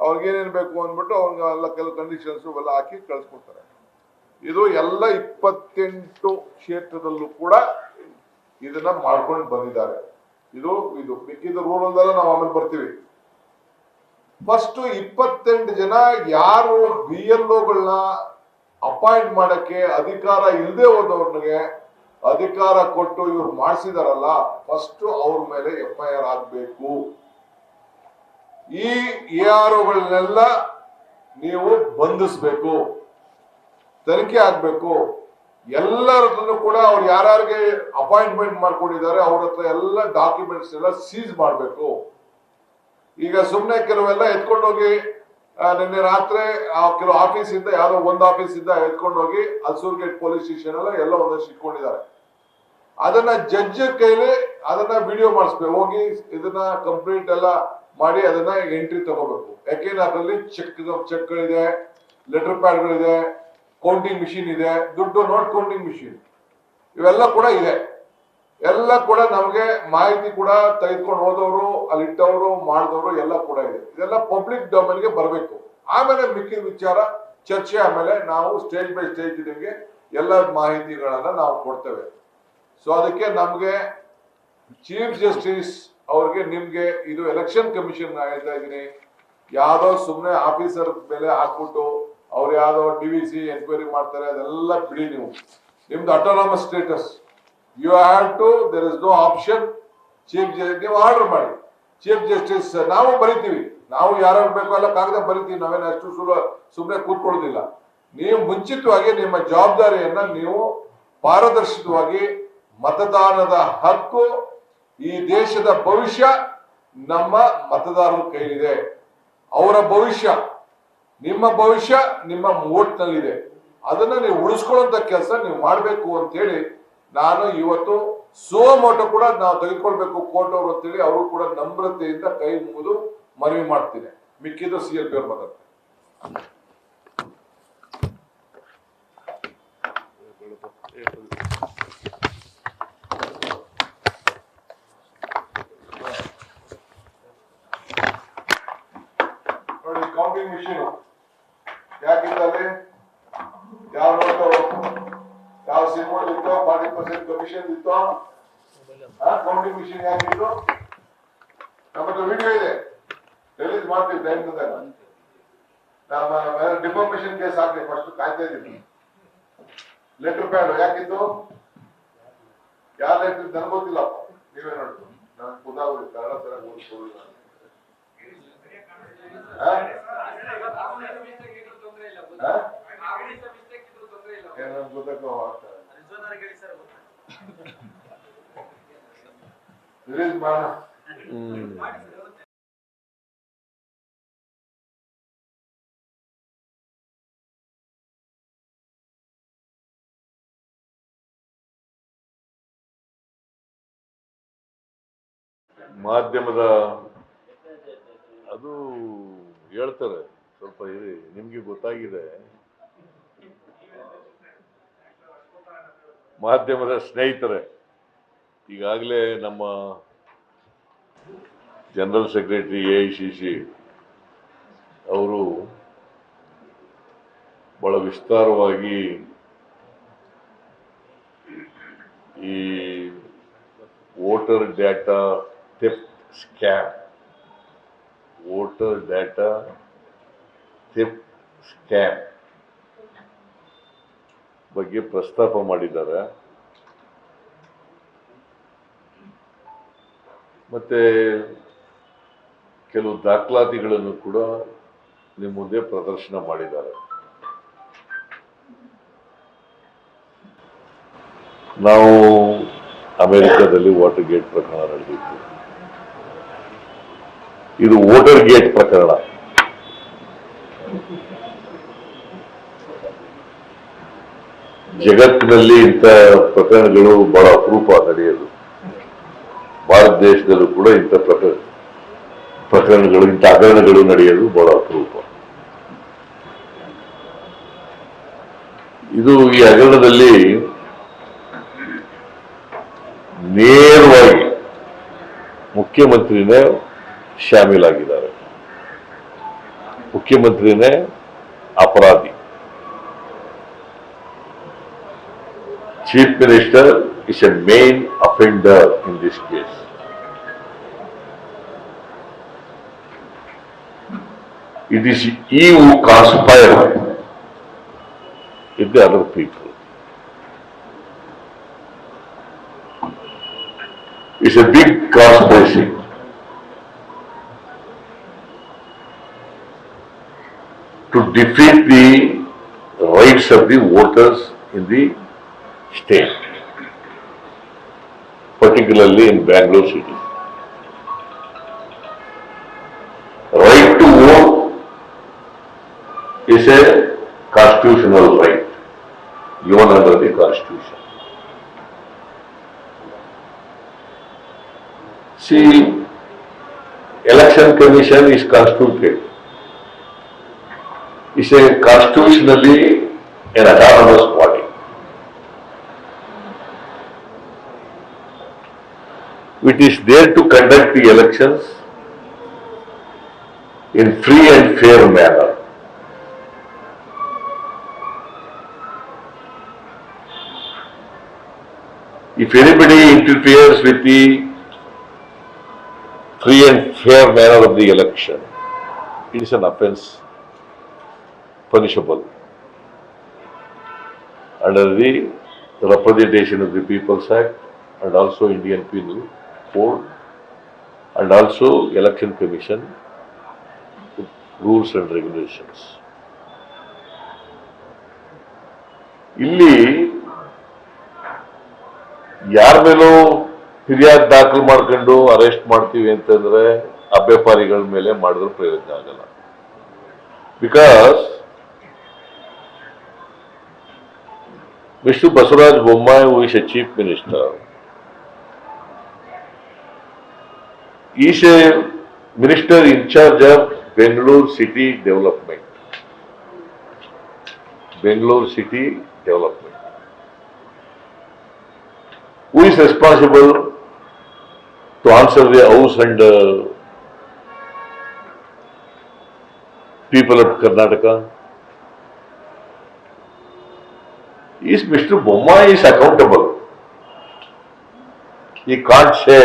ಅವ್ರಿಗೇನೇನು ಬೇಕು ಅಂದ್ಬಿಟ್ಟು ಅವ್ರಿಗೆಲ್ಲ ಕೆಲವು ಕಂಡೀಷನ್ಸ್ ಎಲ್ಲ ಹಾಕಿ ಕಳಿಸ್ಕೊಡ್ತಾರೆ. ಇದು ಎಲ್ಲ 28 ಕ್ಷೇತ್ರದಲ್ಲೂ ಕೂಡ ಇದನ್ನ ಮಾಡ್ಕೊಂಡು ಬಂದಿದ್ದಾರೆ. ಇದು ಮಿಕ್ಕಿದ ರೂರಲ್ದೆಲ್ಲ ನಾವು ಆಮೇಲೆ ಬರ್ತೀವಿ. ಫಸ್ಟ್ 28 ಜನ ಯಾರು BLOಗಳನ್ನ ಅಪಾಯಿಂಟ್ ಮಾಡಕ್ಕೆ ಅಧಿಕಾರ ಇಲ್ಲದೆ ಹೋದವ್ರಿಗೆ ಅಧಿಕಾರ ಕೊಟ್ಟು ಇವ್ರು ಮಾಡಿಸಿದಾರಲ್ಲ, ಫಸ್ಟ್ ಅವ್ರ ಮೇಲೆ FIR ಆಗ್ಬೇಕು. ಈ AROಗಳನ್ನೆಲ್ಲ ನೀವು ಬಂಧಿಸ್ಬೇಕು, ತನಿಖೆ ಆಗ್ಬೇಕು. ಎಲ್ಲರನ್ನು ಕೂಡ ಅವ್ರು ಯಾರ್ಯಾರಿಗೆ ಅಪಾಯಿಂಟ್ಮೆಂಟ್ ಮಾಡ್ಕೊಂಡಿದ್ದಾರೆ ಅವ್ರ ಹತ್ರ ಎಲ್ಲ ಡಾಕ್ಯುಮೆಂಟ್ಸ್ ಎಲ್ಲ ಸೀಸ್ ಮಾಡಬೇಕು. ಈಗ ಸುಮ್ಮನೆ ಕೆಲವೆಲ್ಲ ಎತ್ಕೊಂಡೋಗಿ ನಿನ್ನೆ ರಾತ್ರಿ ಕೆಲವು ಆಫೀಸಿಂದ ಯಾವ್ದೋ ಒಂದು ಆಫೀಸಿಂದ ಎತ್ಕೊಂಡೋಗಿ ಅಲ್ಸೂರ್ಗೇಟ್ ಪೊಲೀಸ್ ಸ್ಟೇಷನ್ ಎಲ್ಲ ಒಂದಷ್ಟು ಇಟ್ಕೊಂಡಿದ್ದಾರೆ. ಅದನ್ನ ಜಡ್ಜ್ ಕೈಲಿ ಅದನ್ನ ವಿಡಿಯೋ ಮಾಡಿಸ್ಬೇಕು. ಹೋಗಿ ಇದನ್ನ ಕಂಪ್ಲೀಟ್ ಎಲ್ಲ ಮಾಡಿ ಅದನ್ನ ಎಂಟ್ರಿ ತಗೋಬೇಕು. ಯಾಕೆಂದ್ರೆ ಅದರಲ್ಲಿ ಚೆಕ್ಗಳಿದೆ, ಲೆಟರ್ ಪ್ಯಾಡ್ಗಳಿದೆ, ಕೌಂಟಿಂಗ್ ಮಿಷಿನ್ ಇದೆ, ದುಡ್ಡು ನೋಟ್ ಕೌಂಟಿಂಗ್ ಮಿಷಿನ್ ಇವೆಲ್ಲ ಕೂಡ ಇದೆ. ಎಲ್ಲ ಕೂಡ ನಮಗೆ ಮಾಹಿತಿ ಕೂಡ ತೆಗೆದುಕೊಂಡು ಹೋದವರು, ಅಲ್ಲಿ ಇಟ್ಟವರು, ಮಾಡಿದವರು ಎಲ್ಲ ಕೂಡ ಇದೆ. ಇದೆಲ್ಲ ಪಬ್ಲಿಕ್ ಡೊಮೇನ್ಗೆ ಬರಬೇಕು. ಆಮೇಲೆ ಮಿಕ್ಕಿದ ವಿಚಾರ ಚರ್ಚೆ ಆಮೇಲೆ ನಾವು ಸ್ಟೇಜ್ ಬೈ ಸ್ಟೇಜ್ ನಿಮಗೆ ಎಲ್ಲ ಮಾಹಿತಿಗಳನ್ನ ನಾವು ಕೊಡ್ತೇವೆ. ಸೊ ಅದಕ್ಕೆ ನಮ್ಗೆ ಚೀಫ್ ಜಸ್ಟಿಸ್ ಅವ್ರಿಗೆ ನಿಮ್ಗೆ ಇದು ಎಲೆಕ್ಷನ್ ಕಮಿಷನ್ ಹೇಳ್ತಾ ಇದೀನಿ, ಯಾವ್ದೋ ಸುಮ್ಮನೆ ಆಫೀಸರ್ ಮೇಲೆ ಹಾಕ್ಬಿಟ್ಟು ಅವ್ರು ಯಾವ್ದೋ DVC ಎನ್ಕ್ವೈರಿ ಮಾಡ್ತಾರೆ ಅದೆಲ್ಲ ಬಿಡಿ. ನೀವು ನಿಮ್ದು autonomous status, you have to, there is no option. Chief ನೀವು ಆರ್ಡರ್ ಮಾಡಿ, ಚೀಫ್ ಜಸ್ಟಿಸ್ ನಾವು ಬರಿತೀವಿ, ನಾವು ಯಾರು ಬೇಕೋ ಎಲ್ಲ ಕಾಗದ ಬರಿತೀವಿ, ನಾವೇನು ಅಷ್ಟು ಸುಮ್ಮನೆ ಕೂತ್ಕೊಳ್ಳೋದಿಲ್ಲ. ನೀವು ಮುಂಚಿತವಾಗಿ ನಿಮ್ಮ ಜವಾಬ್ದಾರಿಯನ್ನ ನೀವು ಪಾರದರ್ಶಕವಾಗಿ, ಮತದಾನದ ಹಕ್ಕು, ಈ ದೇಶದ ಭವಿಷ್ಯ ನಮ್ಮ ಮತದಾರರ ಕೈಲಿದೆ. ಅವರ ಭವಿಷ್ಯ, ನಿಮ್ಮ ಭವಿಷ್ಯ ನಿಮ್ಮ ವೋಟ್ನಲ್ಲಿದೆ. ಅದನ್ನ ನೀವು ಉಳಿಸ್ಕೊಳ್ಳುವಂತ ಕೆಲಸ ನೀವು ಮಾಡಬೇಕು ಅಂತ ಹೇಳಿ ನಾನು ಇವತ್ತು ಸೋಮೋಟೋ ಕೂಡ ನಾವು ತೆಗೆದುಕೊಳ್ಬೇಕು ಕೋರ್ಟ್ ಅವರು ಅಂತ ಹೇಳಿ ಅವರು ಕೂಡ ನಮ್ರತೆಯಿಂದ ಕೈ ಮುಗಿದು ಮನವಿ ಮಾಡ್ತೀನಿ. ಮಿಕ್ಕಿದ್ದು CLP ಅವ್ರು ಮಾತಾಡ್ತಾರೆ. ನೋಡಿ, ಕೌಂಟಿಂಗ್ ಮಿಷಿನ್ ಯಾಕಿದ್ದಲ್ಲಿ ಯಾವ ನೋಟು ಯಾವ ಸಿಂಬಲ್ ಇತ್ತು, 40% ಕಮಿಷನ್ ಇತ್ತು, ಕೌಂಟಿಂಗ್ ಮಿಷಿನ್ ಯಾಕಿತ್ತು? ನಮ್ಮ ಹತ್ರ ವಿಡಿಯೋ ಇದೆ, ರಿಲೀಸ್ ಮಾಡ್ತೀವಿ ಟೈಮ್ ಬಂದಾಗ. ನಮ್ಮ ಡಿಫಾರ್ಮೇಶನ್ ಕೇಸ್ ಹಾಕಿ ಫಸ್ಟ್ ಕಾಯ್ತಾ ಇದ್ದೀವಿ. ಲೆಟರ್ ಪ್ಯಾಡ್ ಯಾಕಿತ್ತು? ಯಾವ ಲೆಟರ್ ನನಗೆ ಗೊತ್ತಿಲ್ಲಪ್ಪ, ನೀವೇ ನೋಡಿದ್ರು. ನಾನು ಕುದಾವರಿ ಕನ್ನಡ ತರ ಓದಿಕೊಳ್ಳಿಲ್ಲ. ರಿಲೀಸ್ ಮಾಡೋಣ. ಮಾಧ್ಯಮದ ಅದು ಹೇಳ್ತಾರೆ, ಸ್ವಲ್ಪ ಇರಿ, ನಿಮ್ಗೆ ಗೊತ್ತಾಗಿದೆ. ಮಾಧ್ಯಮದ ಸ್ನೇಹಿತರೆ, ಈಗಾಗಲೇ ನಮ್ಮ ಜನರಲ್ ಸೆಕ್ರೆಟರಿ AICC ಅವರು ಬಹಳ ವಿಸ್ತಾರವಾಗಿ ಈ voter data theft scam, voter data theft scam ಬಗ್ಗೆ ಪ್ರಸ್ತಾಪ ಮಾಡಿದ್ದಾರೆ. ಮತ್ತೆ ಕೆಲವು ದಾಖಲಾತಿಗಳನ್ನು ಕೂಡ ನಿಮ್ಮ ಮುಂದೆ ಪ್ರದರ್ಶನ ಮಾಡಿದ್ದಾರೆ. ನಾವು ಅಮೆರಿಕದಲ್ಲಿ ವಾಟರ್ ಗೇಟ್ ಪ್ರಕರಣ ನಡೆದಿತ್ತು, ಇದು ವೋಟರ್ ಗೇಟ್ ಪ್ರಕರಣ. ಜಗತ್ತಿನಲ್ಲಿ ಇಂಥ ಪ್ರಕರಣಗಳು ಬಹಳ ಅಪರೂಪ ನಡೆಯೋದು. ಭಾರತ ದೇಶದಲ್ಲೂ ಕೂಡ ಇಂಥ ಪ್ರಕರಣಗಳು, ಇಂಥ ಹಗರಣಗಳು ನಡೆಯೋದು ಬಹಳ ಅಪರೂಪ. ಇದು ಈ ಹಗರಣದಲ್ಲಿ ನೇರವಾಗಿ ಮುಖ್ಯಮಂತ್ರಿನೇ ಶಾಮೀಲಾಗಿದ್ದಾರೆ. ಮುಖ್ಯಮಂತ್ರಿನೇ ಅಪರಾಧಿ. Chief Minister is a main offender in this case. It is he who conspired with the other people. It's a big conspiracy to defeat the rights of the voters in the state, particularly in Bangalore city. Right to vote is a constitutional right given under the Constitution. See, Election Commission is constituted. It's a constitutionally an autonomous body. It is there to conduct the elections in free and fair manner. If anybody interferes with the free and fair manner of the election, it is an offence punishable under the Representation of the People's Act and also Indian Penal Code and also Election Commission rules and regulations. ಇಲ್ಲಿ ಯಾರ ಮೇಲೂ ಫಿರ್ಯಾದ್ ದಾಖಲು ಮಾಡ್ಕೊಂಡು arrest ಮಾಡ್ತೀವಿ ಅಂತಂದ್ರೆ ಅಭ್ಯಪಾರಿಗಳ ಮೇಲೆ ಮಾಡಿದ್ರೆ ಪ್ರಯೋಜನ ಆಗಲ್ಲ. Because Mr. Basuraj Bommai, who is a chief minister, is a minister in charge of Bangalore city development. Bangalore city development. Who is responsible to answer the house and people of Karnataka? Is Mr. Bommai is accountable. He can't say,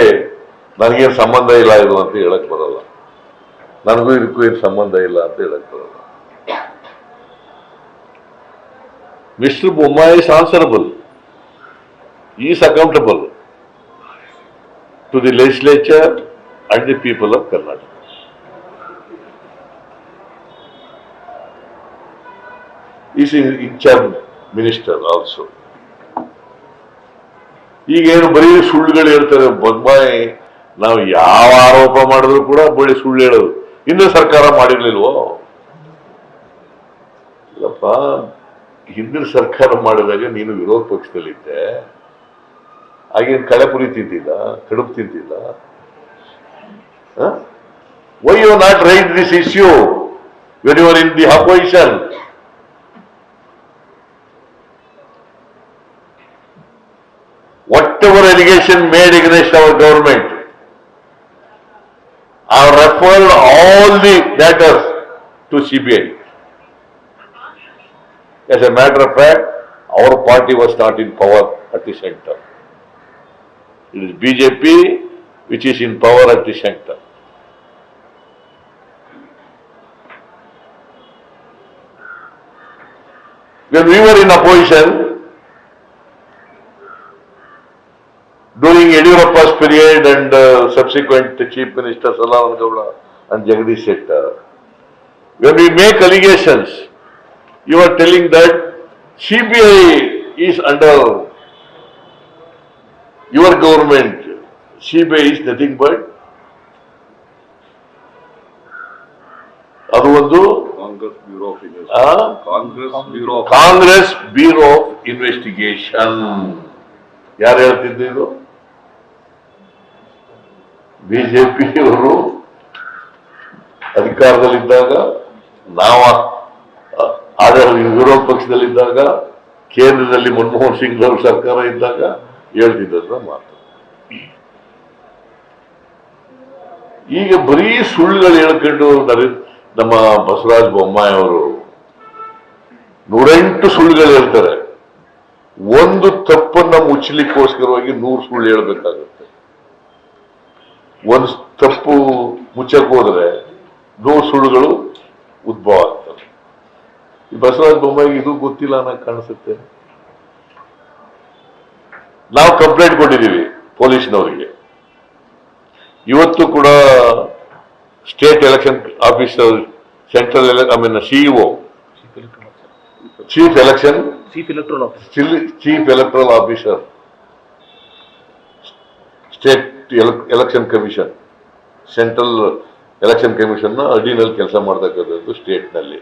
ನನಗೇನು ಸಂಬಂಧ ಇಲ್ಲ ಇದು ಅಂತ ಹೇಳಕ್ ಬರಲ್ಲ, ನನಗೂ ಇದಕ್ಕೂ ಏನು ಸಂಬಂಧ ಇಲ್ಲ ಅಂತ ಹೇಳಕ್ ಬರಲ್ಲ. Mr. Bommai is answerable. He is accountable to the legislature and the people of Karnataka. He is in charge minister also. ಈಗೇನು ಬರೀ ಸುಳ್ಳುಗಳು ಹೇಳ್ತಾರೆ ಬೊಮ್ಮಾಯಿ. ನಾವು ಯಾವ ಆರೋಪ ಮಾಡಿದ್ರು ಕೂಡ ಬರೀ ಸುಳ್ಳು ಹೇಳೋದು. ಹಿಂದೆ ಸರ್ಕಾರ ಮಾಡಿರ್ಲಿಲ್ವೋ? ಇಲ್ಲಪ್ಪ, ಹಿಂದಿನ ಸರ್ಕಾರ ಮಾಡಿದಾಗ ನೀನು ವಿರೋಧ ಪಕ್ಷದಲ್ಲಿದ್ದೆ, ಆಗೇನು ಕಳೆಪುರಿ ತಿಂತಿದ್ದ, ಕಡುಬು ತಿಂತಿದ್ದ? Why you not raise this issue when you are in the opposition? Whatever allegation made against our government, I have referred all the matters to CBI. As a matter of fact, our party was not in power at the center. It is BJP which is in power at the center. When we were in opposition, during Yediyurappa's period and subsequent Chief Minister Kannada and Jagdish Shettar, when we make allegations, you are telling that CBI is under your government. CBI is nothing but adu ondu Congress Bureau of Investigation. ಯಾರು ಹೇಳ್ತಿದ್ದು? ಬಿಜೆಪಿಯವರು ಅಧಿಕಾರದಲ್ಲಿದ್ದಾಗ, ನಾವು ವಿರೋಧ ಪಕ್ಷದಲ್ಲಿದ್ದಾಗ, ಕೇಂದ್ರದಲ್ಲಿ ಮನಮೋಹನ್ ಸಿಂಗ್ ಅವರ ಸರ್ಕಾರ ಇದ್ದಾಗ ಹೇಳ್ತಿದ್ದ ಮಾತು. ಈಗ ಬರೀ ಸುಳ್ಳುಗಳು ಹೇಳ್ಕೊಂಡು ನಮ್ಮ ಬಸವರಾಜ ಬೊಮ್ಮಾಯಿ ಅವರು 108 ಸುಳ್ಳುಗಳು ಹೇಳ್ತಾರೆ. ಒಂದು ತಪ್ಪನ್ನ ಮುಚ್ಚಲಿಕ್ಕೋಸ್ಕರವಾಗಿ 100 ಸುಳ್ಳು ಹೇಳ್ಬೇಕಾಗುತ್ತೆ. ಒಂದು ತಪ್ಪು ಮುಚ್ಚಕ್ ಹೋದ್ರೆ 100 ಸುಳ್ಳುಗಳು ಉದ್ಭವ ಆಗ್ತವೆ. ಈ ಬಸವರಾಜ ಬೊಮ್ಮಾಯಿಗೆ ಇದು ಗೊತ್ತಿಲ್ಲ ಅನ್ನೋ ಕಾಣಿಸುತ್ತೆ. ನಾವು ಕಂಪ್ಲೇಂಟ್ ಕೊಟ್ಟಿದ್ದೀವಿ ಪೊಲೀಸ್ನವರಿಗೆ. ಇವತ್ತು ಕೂಡ state election officer, central CEO, chief electoral officer, state election commission, central election commission ಅಡಿನಲ್ಲಿ ಕೆಲಸ ಮಾಡ್ತಕ್ಕಂಥದ್ದು ಸ್ಟೇಟ್ ನಲ್ಲಿ,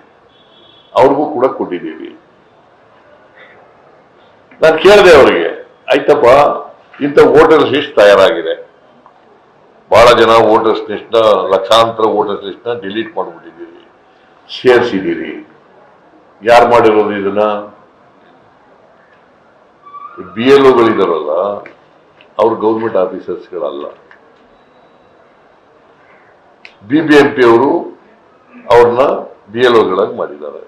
ಅವ್ರಿಗೂ ಕೂಡ ಕೊಟ್ಟಿದ್ದೀವಿ. ನಾನು ಕೇಳಿದೆ ಅವರಿಗೆ, ಆಯ್ತಪ್ಪ, ಇಂಥ ವೋಟರ್ಸ್ ಲಿಸ್ಟ್ ತಯಾರಾಗಿದೆ, ಬಹಳ ಜನ ವೋಟರ್ಸ್ ಲಿಸ್ಟ್, ಲಕ್ಷಾಂತರ ವೋಟರ್ಸ್ ಲಿಸ್ಟ್ ನ ಡಿಲೀಟ್ ಮಾಡ್ಬಿಟ್ಟಿದ್ದೀರಿ, ಸೇರಿಸಿದ್ದೀರಿ, ಯಾರು ಮಾಡಿರೋದು ಇದನ್ನ? BLOಗಳಿದಾರಲ್ಲ, ಅವ್ರು ಗೌರ್ಮೆಂಟ್ ಆಫೀಸರ್ಸ್ಗಳಲ್ಲ. BBMP ಅವರು ಅವ್ರನ್ನ BLOಗಳಾಗಿ ಮಾಡಿದ್ದಾರೆ.